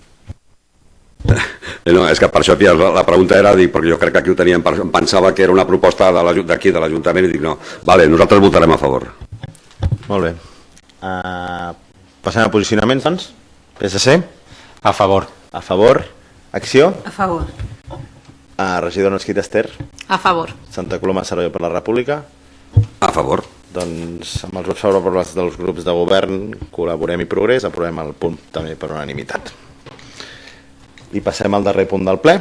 No, és que per això la pregunta era, perquè jo crec que aquí ho teníem, pensava que era una proposta d'aquí, de l'Ajuntament, i dic no. Vale, nosaltres votarem a favor. Molt bé. Passem a posicionaments, doncs. PSC? A favor. A favor. Acció? A favor. Regidor Nasquit Ester? A favor. Santa Coloma de Cervelló per la República? A favor. Doncs amb els vots favorables dels grups de govern col·laborem i progrés, aprovem el punt també per unanimitat. I passem al darrer punt del ple.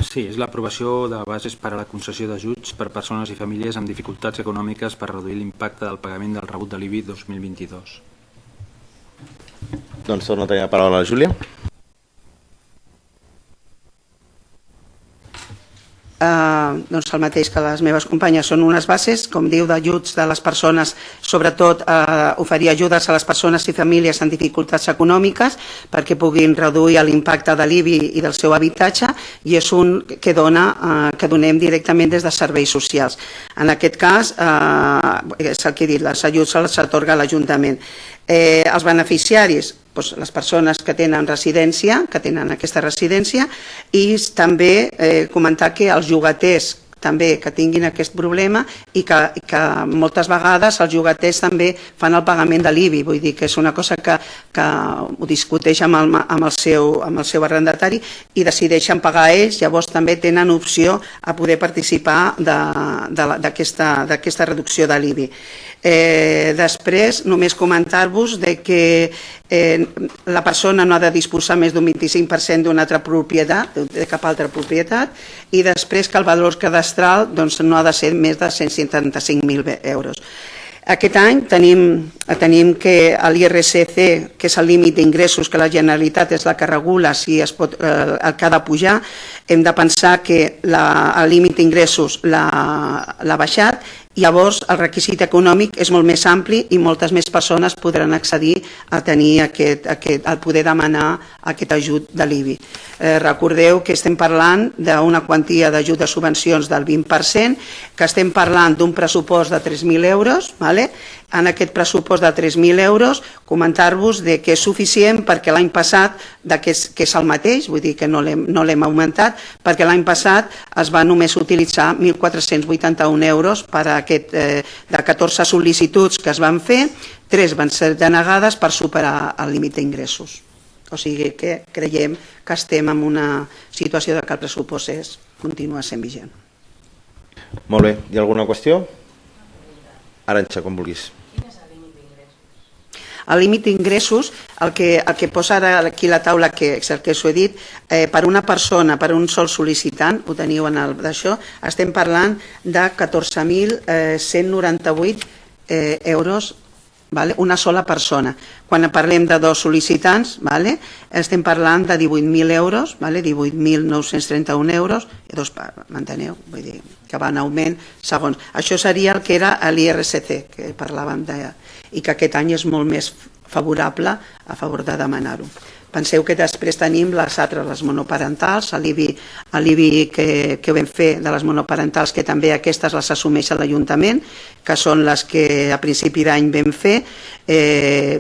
Sí, és l'aprovació de bases per a la concessió d'ajuts per persones i famílies amb dificultats econòmiques per reduir l'impacte del pagament del rebut de l'IBI 2022. Doncs torno a tenir la paraula a la Júlia. Doncs el mateix que les meves companyes, són unes bases, com diu, d'ajuts de les persones, sobretot oferir ajudes a les persones i famílies amb dificultats econòmiques perquè puguin reduir l'impacte de l'IBI i del seu habitatge, i és un que donem directament des de serveis socials. En aquest cas, és el que he dit, els ajuts els atorga l'Ajuntament. Els beneficiaris, les persones que tenen residència, que tenen aquesta residència, i també comentar que els llogaters també que tinguin aquest problema i que moltes vegades els llogaters també fan el pagament de l'IBI, vull dir que és una cosa que ho discuteix amb el seu arrendatari i decideixen pagar ells, llavors també tenen opció a poder participar d'aquesta reducció de l'IBI. Després, només comentar-vos que la persona no ha de disposar més d'un 25% d'una altra propietat, de cap altra propietat, i després que el valor cadastral no ha de ser més de 175.000 euros. Aquest any tenim que l'IRSC, que és el límit d'ingressos que la Generalitat és la que regula si el que ha de pujar, hem de pensar que el límit d'ingressos l'ha baixat, llavors el requisit econòmic és molt més ampli i moltes més persones podran accedir a tenir a poder demanar aquest ajut de l'IBI. Recordeu que estem parlant d'una quantia d'ajut de subvencions del 20%, que estem parlant d'un pressupost de 3.000 euros, en aquest pressupost de 3.000 euros, comentar-vos que és suficient perquè l'any passat, que és el mateix, vull dir que no l'hem augmentat, perquè l'any passat es va només utilitzar 1.481 euros per de 14 sol·licituds que es van fer, 3 van ser denegades per superar el límit d'ingressos. O sigui que creiem que estem en una situació que el pressupost continua sent vigent. Molt bé, hi ha alguna qüestió? Arantxa, com vulguis. El límit d'ingressos, el que posa ara aquí la taula, que és el que us he dit, per una persona, per un sol sol·licitant, ho teniu en d'això, estem parlant de 14.198 euros, una sola persona. Quan parlem de 2 sol·licitants, estem parlant de 18.000 euros, 18.931 euros, m'enteneu? Vull dir que va en augment segons. Això seria el que era l'IRSC, que parlàvem i que aquest any és molt més favorable a favor de demanar-ho. Penseu que després tenim les altres, les monoparentals, l'IBI que vam fer de les monoparentals, que també aquestes les assumeix l'Ajuntament, que són les que a principi d'any vam fer.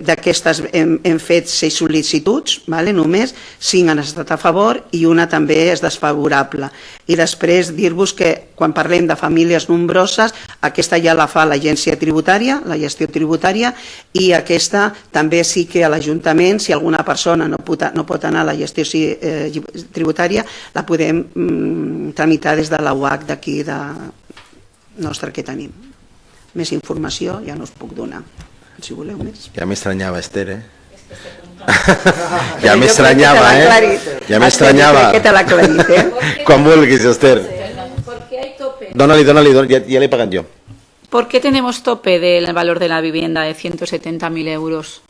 D'aquestes hem fet 6 sol·licituds, només 5 han estat a favor i una també és desfavorable. I després dir-vos que quan parlem de famílies nombroses, aquesta ja la fa l'agència tributària, la gestió tributària, i aquesta també sí que a l'Ajuntament, si alguna persona no pot anar a la gestió tributària, la podem tramitar des de la UAC d'aquí nostra que tenim. Més informació ja no us puc donar, si voleu més. Ja m'estranyava, Esther, Ja m'estranyava, Ja m'estranyava. Que te l'ha aclarit, Quan vulguis, Esther. Dónali, ya le he pagado yo. ¿Por qué tenemos tope del valor de la vivienda de 170.000 euros?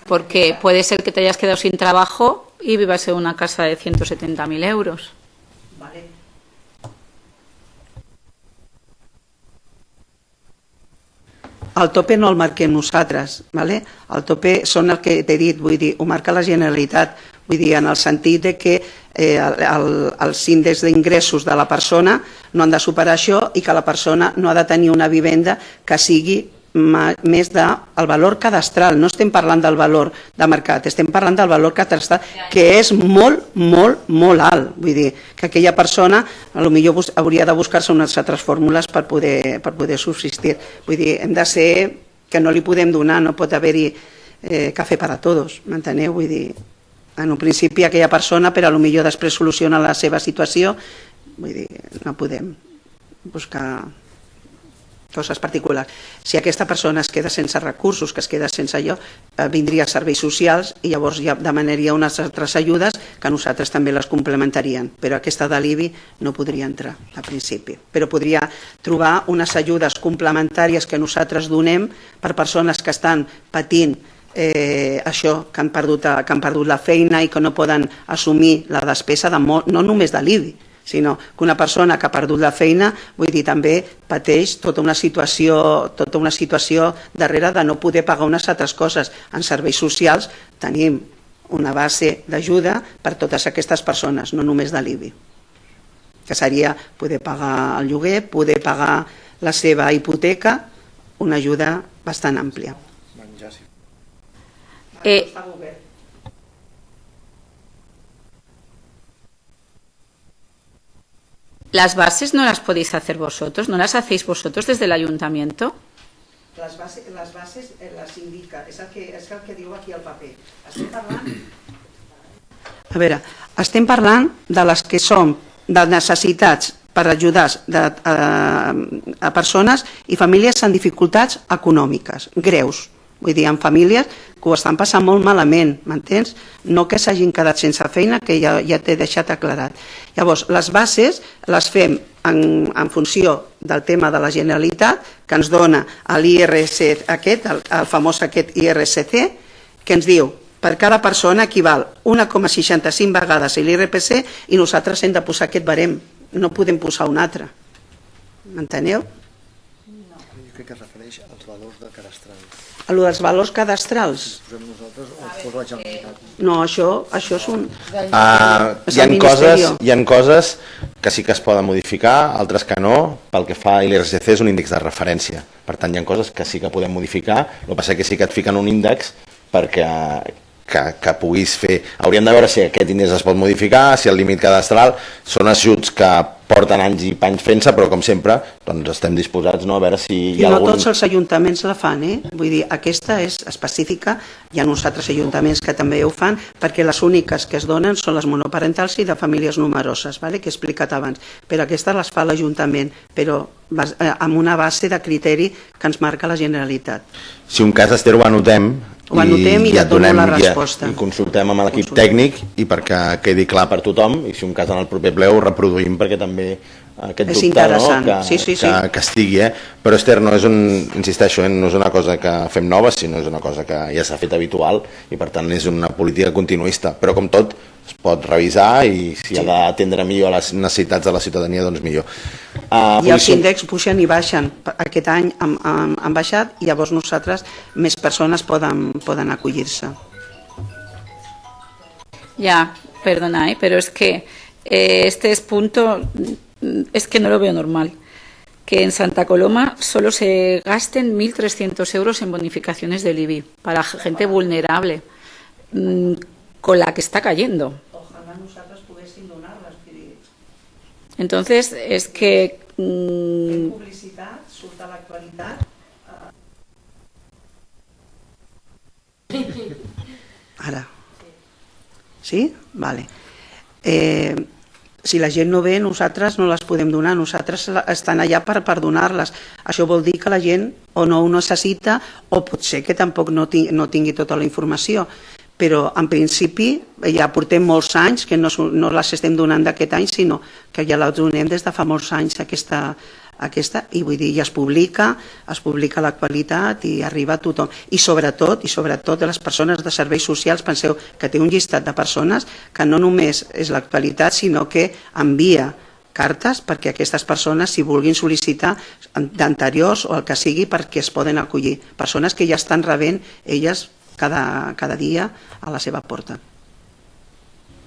Porque puede ser que te hayas quedado sin trabajo y vivas en una casa de 170.000 euros. El tope no el marquem nosaltres, el tope són el que t'he dit, vull dir, ho marca la Generalitat, vull dir, en el sentit que els índexs d'ingressos de la persona no han de superar això i que la persona no ha de tenir una vivenda que sigui més del valor cadastral. No estem parlant del valor de mercat, estem parlant del valor cadastral, que és molt, molt, molt alt. Vull dir, que aquella persona potser hauria de buscar-se unes altres fórmules per poder subsistir. Vull dir, hem de ser que no li podem donar, no pot haver-hi cafè per a tots, m'enteneu? Vull dir, en un principi aquella persona, però potser després soluciona la seva situació, vull dir, no podem buscar coses particulars. Si aquesta persona es queda sense recursos, que es queda sense allò, vindria a serveis socials i llavors ja demanaria unes altres ajudes que nosaltres també les complementaríem, però aquesta de l'IBI no podria entrar a principi. Però podria trobar unes ajudes complementàries que nosaltres donem per persones que estan patint això, que han perdut la feina i que no poden assumir la despesa no només de l'IBI, sinó que una persona que ha perdut la feina, vull dir, també pateix tota una situació darrere de no poder pagar unes altres coses. En serveis socials tenim una base d'ajuda per totes aquestes persones, no només de l'IBI, que seria poder pagar el lloguer, poder pagar la seva hipoteca, una ajuda bastant àmplia. las bases no las podéis hacer vosotros, no las hacéis vosotros desde el ayuntamiento. Les bases les indica, és el que diu aquí al paper. Estem parlant de les que són de necessitats per ajudar a persones i famílies amb dificultats econòmiques greus. Vull dir, en famílies que ho estan passant molt malament, m'entens? No que s'hagin quedat sense feina, que ja t'he deixat aclarat. Llavors, les bases les fem en funció del tema de la Generalitat, que ens dona l'IRC aquest, el famós aquest IRCC, que ens diu per cada persona equival 1,65 vegades l'IRPC i nosaltres hem de posar aquest barem, no podem posar un altre. M'enteneu? Jo crec que es refereix als valors de cadastrals. A lo dels valors cadastrals? Posem nosaltres o posa la Generalitat? No, això és un... Hi ha coses que sí que es poden modificar, altres que no. Pel que fa a l'IRSC és un índex de referència. Per tant, hi ha coses que sí que podem modificar. El que passa és que sí que et fiquen un índex perquè que puguis fer... Hauríem de veure si aquest índex es pot modificar, si el límit cadastral són ajuts que porten anys i panys fent-se, però com sempre doncs estem disposats a veure si hi ha no algun... tots els ajuntaments la fan, vull dir, aquesta és específica, hi ha uns altres ajuntaments que també ho fan, perquè les úniques que es donen són les monoparentals i de famílies numeroses, que he explicat abans, però aquestes les fa l'Ajuntament, però amb una base de criteri que ens marca la Generalitat. Si un cas, Esther, ho anotem i et donem la resposta. I consultem amb l'equip tècnic i perquè quedi clar per tothom, i si un cas en el proper ple ho reproduïm perquè també aquest dubte que estigui. Però, Esther, insisteixo, no és una cosa que fem nova, sinó és una cosa que ja s'ha fet habitual i per tant és una política continuista, però com tot es pot revisar i si ha d'atendre millor les necessitats de la ciutadania, doncs millor. I els índexs pugen i baixen. Aquest any han baixat i llavors nosaltres, més persones poden acollir-se. Ya, perdona, pero es que este punto es que no lo veo normal. Que en Santa Coloma solo se gasten 1.300 euros en bonificaciones del IBI para gente vulnerable, con la que está cayendo. Ojalá nosotros pudiéssim donar-les. Entonces, es que... En publicitat, surt a l'actualitat... Ara. Sí? Vale. Si la gent no ve, nosaltres no les podem donar, nosaltres estan allà per donar-les. Això vol dir que la gent o no ho necessita o potser que tampoc no tingui tota la informació. Però en principi ja portem molts anys que no les estem donant d'aquest any, sinó que ja les donem des de fa molts anys aquesta, i vull dir, ja es publica a l'actualitat i arriba a tothom. I sobretot de les persones de serveis socials, penseu que té un llistat de persones que no només és l'actualitat, sinó que envia cartes perquè aquestes persones, si vulguin sol·licitar d'anteriors o el que sigui, perquè es poden acollir. Persones que ja estan rebent elles cada dia a la seva porta.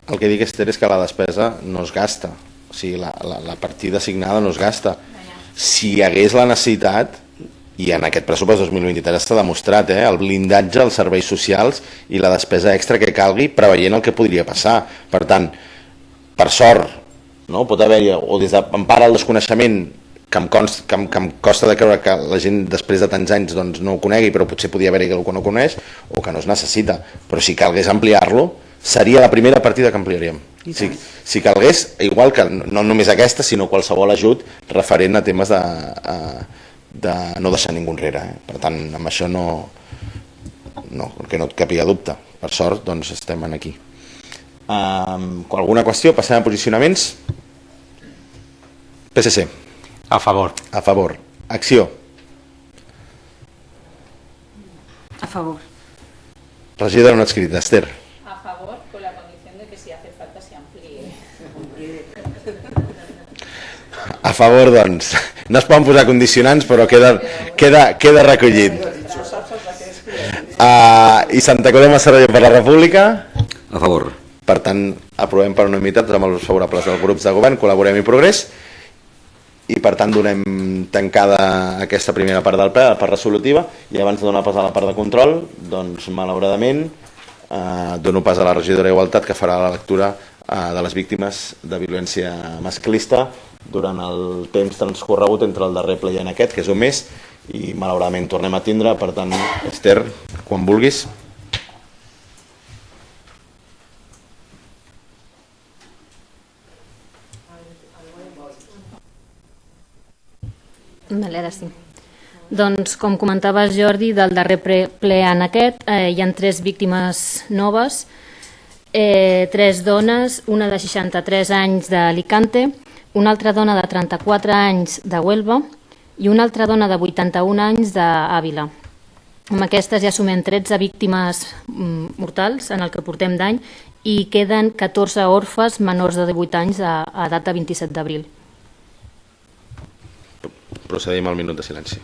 El que dic, Esther, és que la despesa no es gasta, o sigui, la partida assignada no es gasta. Si hi hagués la necessitat, i en aquest pressupost 2023 està demostrat, el blindatge als serveis socials i la despesa extra que calgui preveient el que podria passar. Per tant, per sort, pot haver-hi, o des d'empara al desconeixement, que em costa de creure que la gent després de tants anys no ho conegui, però potser podia haver-hi algú que no coneix o que no es necessita. Però si calgués ampliar-lo, seria la primera partida que ampliaríem. Si calgués, igual que no només aquesta, sinó qualsevol ajut referent a temes de no deixar ningú enrere. Per tant, amb això que no et capiga dubte. Per sort, doncs estem aquí. Alguna qüestió? Passem a posicionaments. PSC. A favor. A favor. Acció. A favor. Regidora no adscrita. Esther. A favor, con la condición de que si hace falta se amplíe. A favor, doncs. No es poden posar condicionants, però queda recollit. I Santa Coloma Cervelló per la República? A favor. Per tant, aprovem per unanimitat amb els favorables dels grups de govern, Col·laborem i Progrés, i per tant donem tancada aquesta primera part del ple, la part resolutiva, i abans de donar pas a la part de control, doncs malauradament dono pas a la regidora d'Igualtat, que farà la lectura de les víctimes de violència masclista durant el temps transcorregut entre el darrer ple i en aquest, que és un mes, i malauradament tornem a tindre. Per tant, Esther, quan vulguis. Vale, ara sí. Doncs, com comentaves, Jordi, del darrer ple en aquest, hi ha 3 víctimes noves, 3 dones, una de 63 anys d'Alicante, una altra dona de 34 anys de Huelva i una altra dona de 81 anys d'Àvila. Amb aquestes ja sumem 13 víctimes mortals en el que portem d'any i queden 14 orfes menors de 18 anys a data 27 d'abril. Procedim al minut de silenci.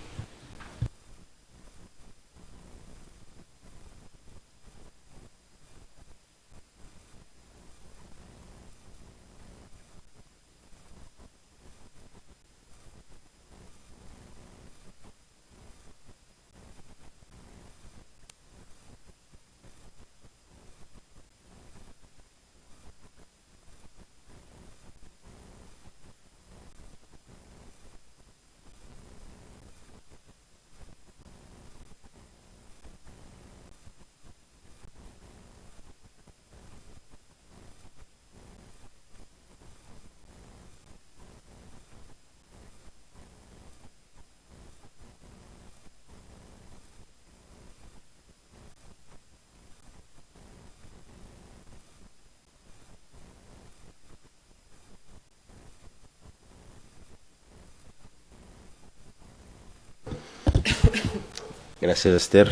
Gràcies, Esther.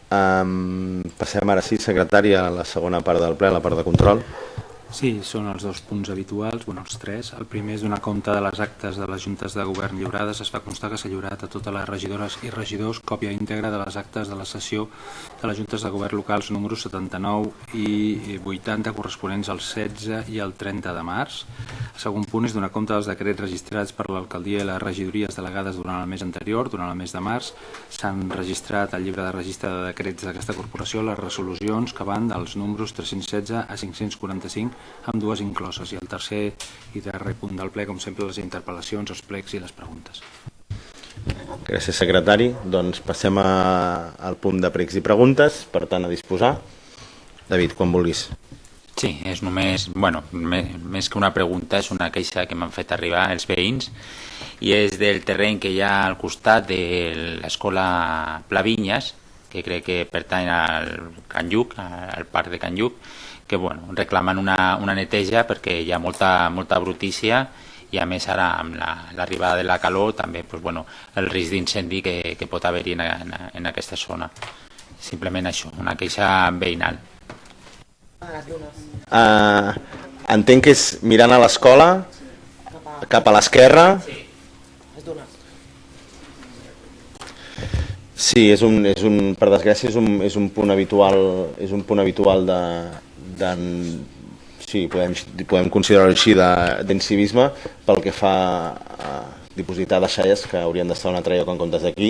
Passem ara sí, secretari, a la segona part del ple, la part de control. Sí, són els 2 punts habituals, els 3. El primer és donar compte de les actes de les juntes de govern lliurades. Es fa constar que s'ha lliurat a totes les regidores i regidors còpia íntegra de les actes de la sessió de les juntes de govern locals números 79 i 80 corresponents al 16 i al 30 de març. El segon punt és donar compte dels decrets registrats per l'alcaldia i les regidories delegades durant el mes anterior, durant el mes de març. S'han registrat al llibre de registre de decrets d'aquesta corporació les resolucions que van dels números 316 a 545 amb 2 incloses, i el tercer i darrer punt del ple, com sempre, les interpel·lacions, els plecs i les preguntes. Gràcies, secretari. Doncs passem al punt de pregs i preguntes, per tant, a disposar. David, quan vulguis. Sí, és només, més que una pregunta, és una queixa que m'han fet arribar els veïns, i és del terreny que hi ha al costat de l'escola Plavinyes, que crec que pertany al Can Lluc, al parc de Can Lluc, que reclamen una neteja perquè hi ha molta brutícia, i a més ara amb l'arribada de la calor també el risc d'incendi que pot haver-hi en aquesta zona. Simplement això, una queixa veïnal. Entenc que és mirant a l'escola, cap a l'esquerra. Sí, per desgràcia és un punt habitual podem considerar-ho així, d'incivisme pel que fa a dipositar deixalles que haurien d'estar un altre lloc en comptes d'aquí,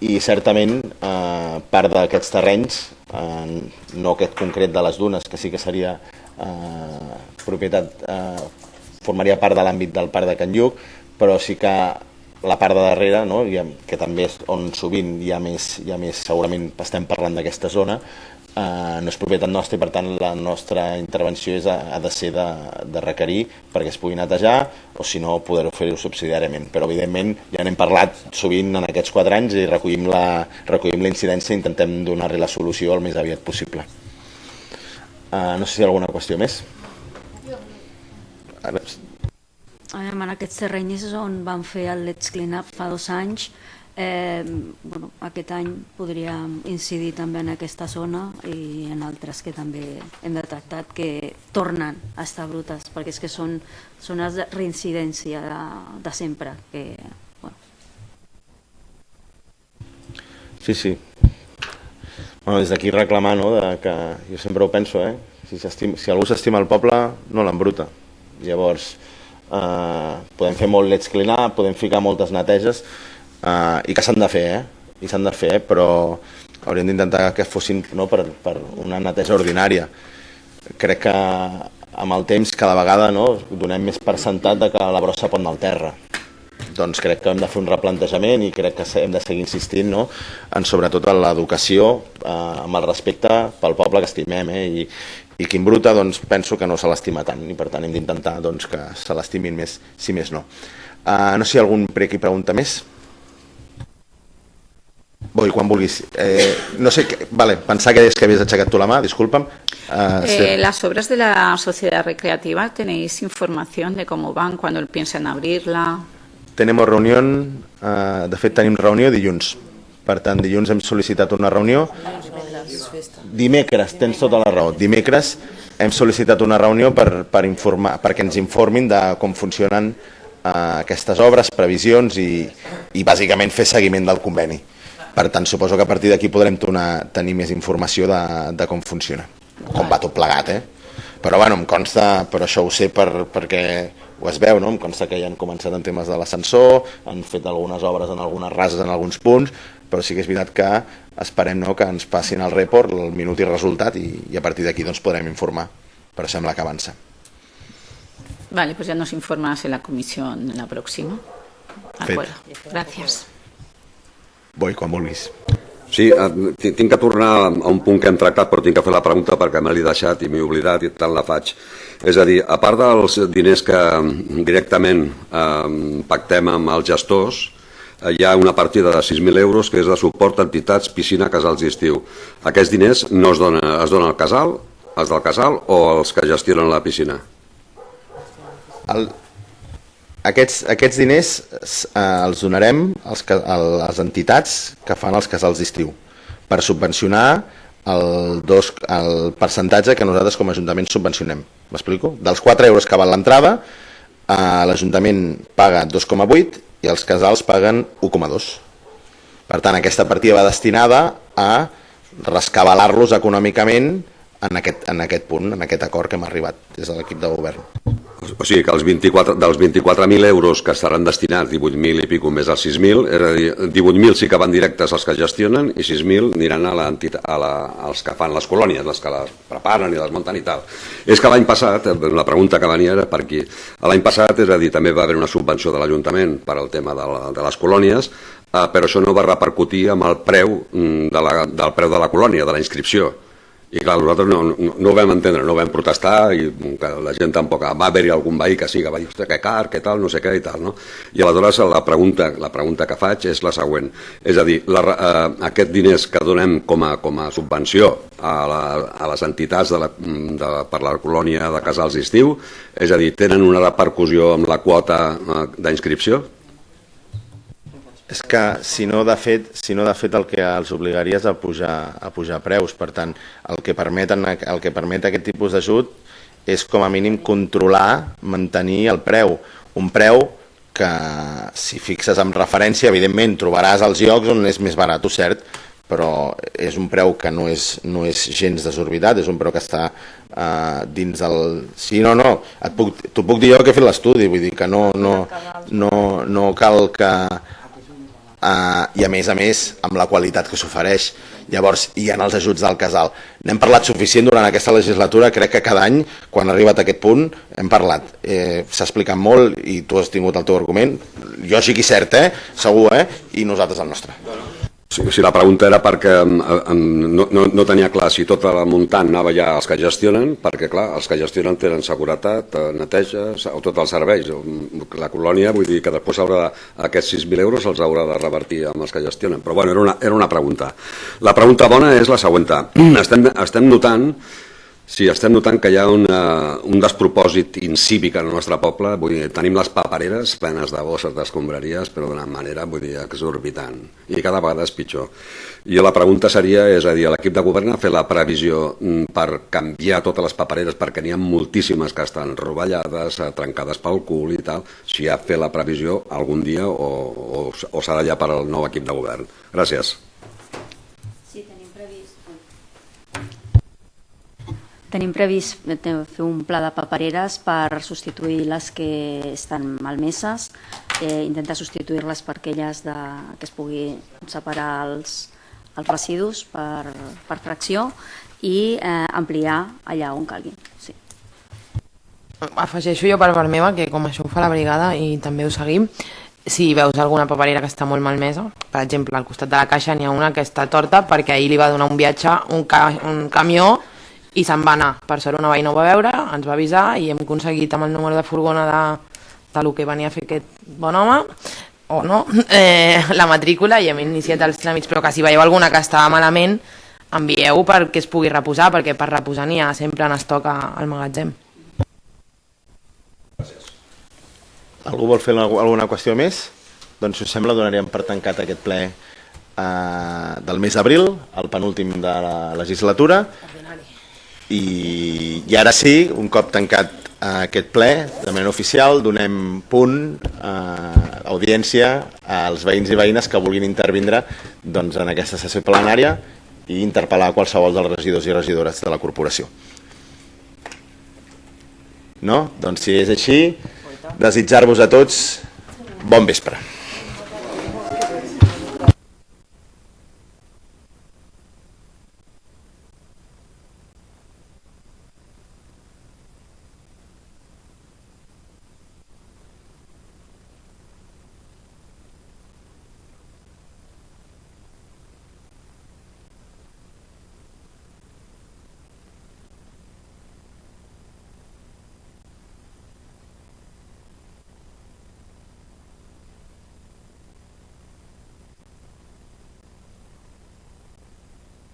i certament part d'aquests terrenys, no aquest concret de les dunes, que sí que seria propietat, formaria part de l'àmbit del parc de Can Lluc, però sí que la part de darrere, que també és on sovint hi ha més, segurament estem parlant d'aquesta zona, no és propietat nostra, i per tant la nostra intervenció ha de ser de requerir perquè es pugui netejar, o si no poder-ho fer-ho subsidiàriament. Però evidentment ja n'hem parlat sovint en aquests 4 anys i recollim la incidència i intentem donar-li la solució el més aviat possible. No sé si hi ha alguna qüestió més. En aquests terrenys és on van fer el Let's Clean Up fa 2 anys. Aquest any podríem incidir també en aquesta zona i en altres que també hem detectat que tornen a estar brutes, perquè és que són zones de reincidència de sempre. Sí. Des d'aquí reclamar, que jo sempre ho penso, si algú s'estima el poble no l'embruta. Llavors podem fer molt Let's Clean Up, podem ficar moltes neteges, i que s'han de fer, però hauríem d'intentar que fossin per una neteja ordinària. Crec que amb el temps cada vegada donem més percentat de que la brossa pot anar al terra. Doncs crec que hem de fer un replantejament i crec que hem de seguir insistint en sobretot en l'educació, amb el respecte pel poble que estimem, i Quim Bruta penso que no se l'estima tant i per tant hem d'intentar que se l'estimin més, si més no. No sé si algun prec i pregunta més. Boi, quan vulguis. No sé, vale, pensar que havies aixecat tu la mà, disculpa'm. Las obras de la sociedad recreativa, ¿tenéis información de cómo van, cuándo piensan abrirla? Tenemos reunió, de fet tenim reunió dilluns. Per tant, dilluns hem sol·licitat una reunió. Dimecres, tens tota la raó. Dimecres hem sol·licitat una reunió perquè ens informin de com funcionen aquestes obres, previsions i bàsicament fer seguiment del conveni. Per tant, suposo que a partir d'aquí podrem tenir més informació de com funciona, com va tot plegat, Però bueno, em consta, però això ho sé perquè ho es veu, em consta que ja han començat en temes de l'ascensor, han fet algunes obres en algunes rases en alguns punts, però sí que és veritat que esperem que ens passin el report, el minut i resultat, i a partir d'aquí podrem informar, però sembla que avança. Vale, pues ya nos informas en la comisión en la próxima. De acuerdo, gracias. Voy, quan vulguis. Sí, tinc que tornar a un punt que hem tractat, però tinc que fer la pregunta perquè me l'he deixat i m'he oblidat i tant la faig. És a dir, a part dels diners que directament pactem amb els gestors, hi ha una partida de 6.000 euros que és de suport a entitats, piscina, casals i estiu. Aquests diners no es donen al casal, els del casal o els que gestionen la piscina? Aquests diners els donarem a les entitats que fan els casals d'estiu per subvencionar el percentatge que nosaltres com a Ajuntament subvencionem. M'explico? Dels 4 euros que val l'entrada, l'Ajuntament paga 2,8 i els casals paguen 1,2. Per tant, aquesta partida va destinada a rescabalar-los econòmicament en aquest punt, en aquest acord que hem arribat des de l'equip de govern. O sigui que dels 24.000 euros que estaran destinats, 18.000 i pico més als 6.000, és a dir, 18.000 sí que van directes als que gestionen i 6.000 aniran als que fan les colònies, les que les preparen i les munten i tal. És que l'any passat, la pregunta que venia era per aquí, l'any passat, és a dir, també va haver una subvenció de l'Ajuntament per al tema de les colònies, però això no va repercutir amb el preu del preu de la colònia, de la inscripció. I clar, nosaltres no ho vam entendre, no ho vam protestar i la gent tampoc, va haver-hi algun veí que sí, que va dir, ostres, que car, que tal, no sé què i tal, no? I aleshores la pregunta que faig és la següent, és a dir, aquests diners que donem com a subvenció a les entitats per la colònia de casals d'estiu, és a dir, tenen una repercussió amb la quota d'inscripció? És que, si no, de fet, el que els obligaria és a pujar preus. Per tant, el que permet aquest tipus d'ajut és, com a mínim, controlar, mantenir el preu. Un preu que, si fixes en referència, evidentment, trobaràs els llocs on és més barat, cert, però és un preu que no és gens desorbitat, és un preu que està dins del... Sí, no, t'ho puc dir jo que he fet l'estudi, vull dir que no cal que... i a més amb la qualitat que s'ofereix. Llavors hi ha els ajuts del casal. N'hem parlat suficient durant aquesta legislatura, crec que cada any quan ha arribat a aquest punt hem parlat, s'ha explicat molt i tu has tingut el teu argument, jo sí que és cert, segur, i nosaltres el nostre. Sí, la pregunta era perquè no tenia clar si tot el muntant anava ja als que gestionen, perquè clar, els que gestionen tenen seguretat, neteja o tots els serveis. La colònia, vull dir que després aquests 6.000 euros els haurà de revertir amb els que gestionen. Però bueno, era una pregunta. La pregunta bona és la següent. Estem notant que hi ha un despropòsit incívic en el nostre poble. Vull dir, tenim les papereres plenes de bosses d'escombraries, però d'una manera, vull dir, exorbitant. I cada vegada és pitjor. I la pregunta seria, és a dir, l'equip de govern ha fet la previsió per canviar totes les papereres, perquè n'hi ha moltíssimes que estan rovellades, trencades pel cul i tal, si ha fet la previsió algun dia o serà ja per al nou equip de govern. Gràcies. Tenim previst fer un pla de papereres per substituir les que estan malmeses, intentar substituir-les per aquelles que es pugui separar els residus per fracció i ampliar allà on calgui. Sí. Afegeixo jo per part meva, que com això ho fa la brigada i també ho seguim, si veus alguna paperera que està molt malmesa, per exemple, al costat de la caixa n'hi ha una que està torta perquè ahir li va donar un viatge un camió i se'n va anar. Per sort una veïna ho va veure, ens va avisar i hem aconseguit amb el número de furgona de lo que venia a fer aquest bon home, o no, la matrícula, i hem iniciat els tràmits, però que si veieu alguna que estava malament, envieu perquè es pugui reposar, perquè per reposar n'hi ha sempre en estoc al magatzem. Algú vol fer alguna qüestió més? Doncs, si us sembla, donaríem per tancat aquest ple del mes d'abril, el penúltim de la legislatura. I ara sí, un cop tancat aquest ple, de manera oficial, donem punt, audiència als veïns i veïnes que vulguin intervindre en aquesta sessió plenària i interpel·lar qualsevol dels regidors i regidores de la corporació. No? Doncs si és així, desitjar-vos a tots bon vespre.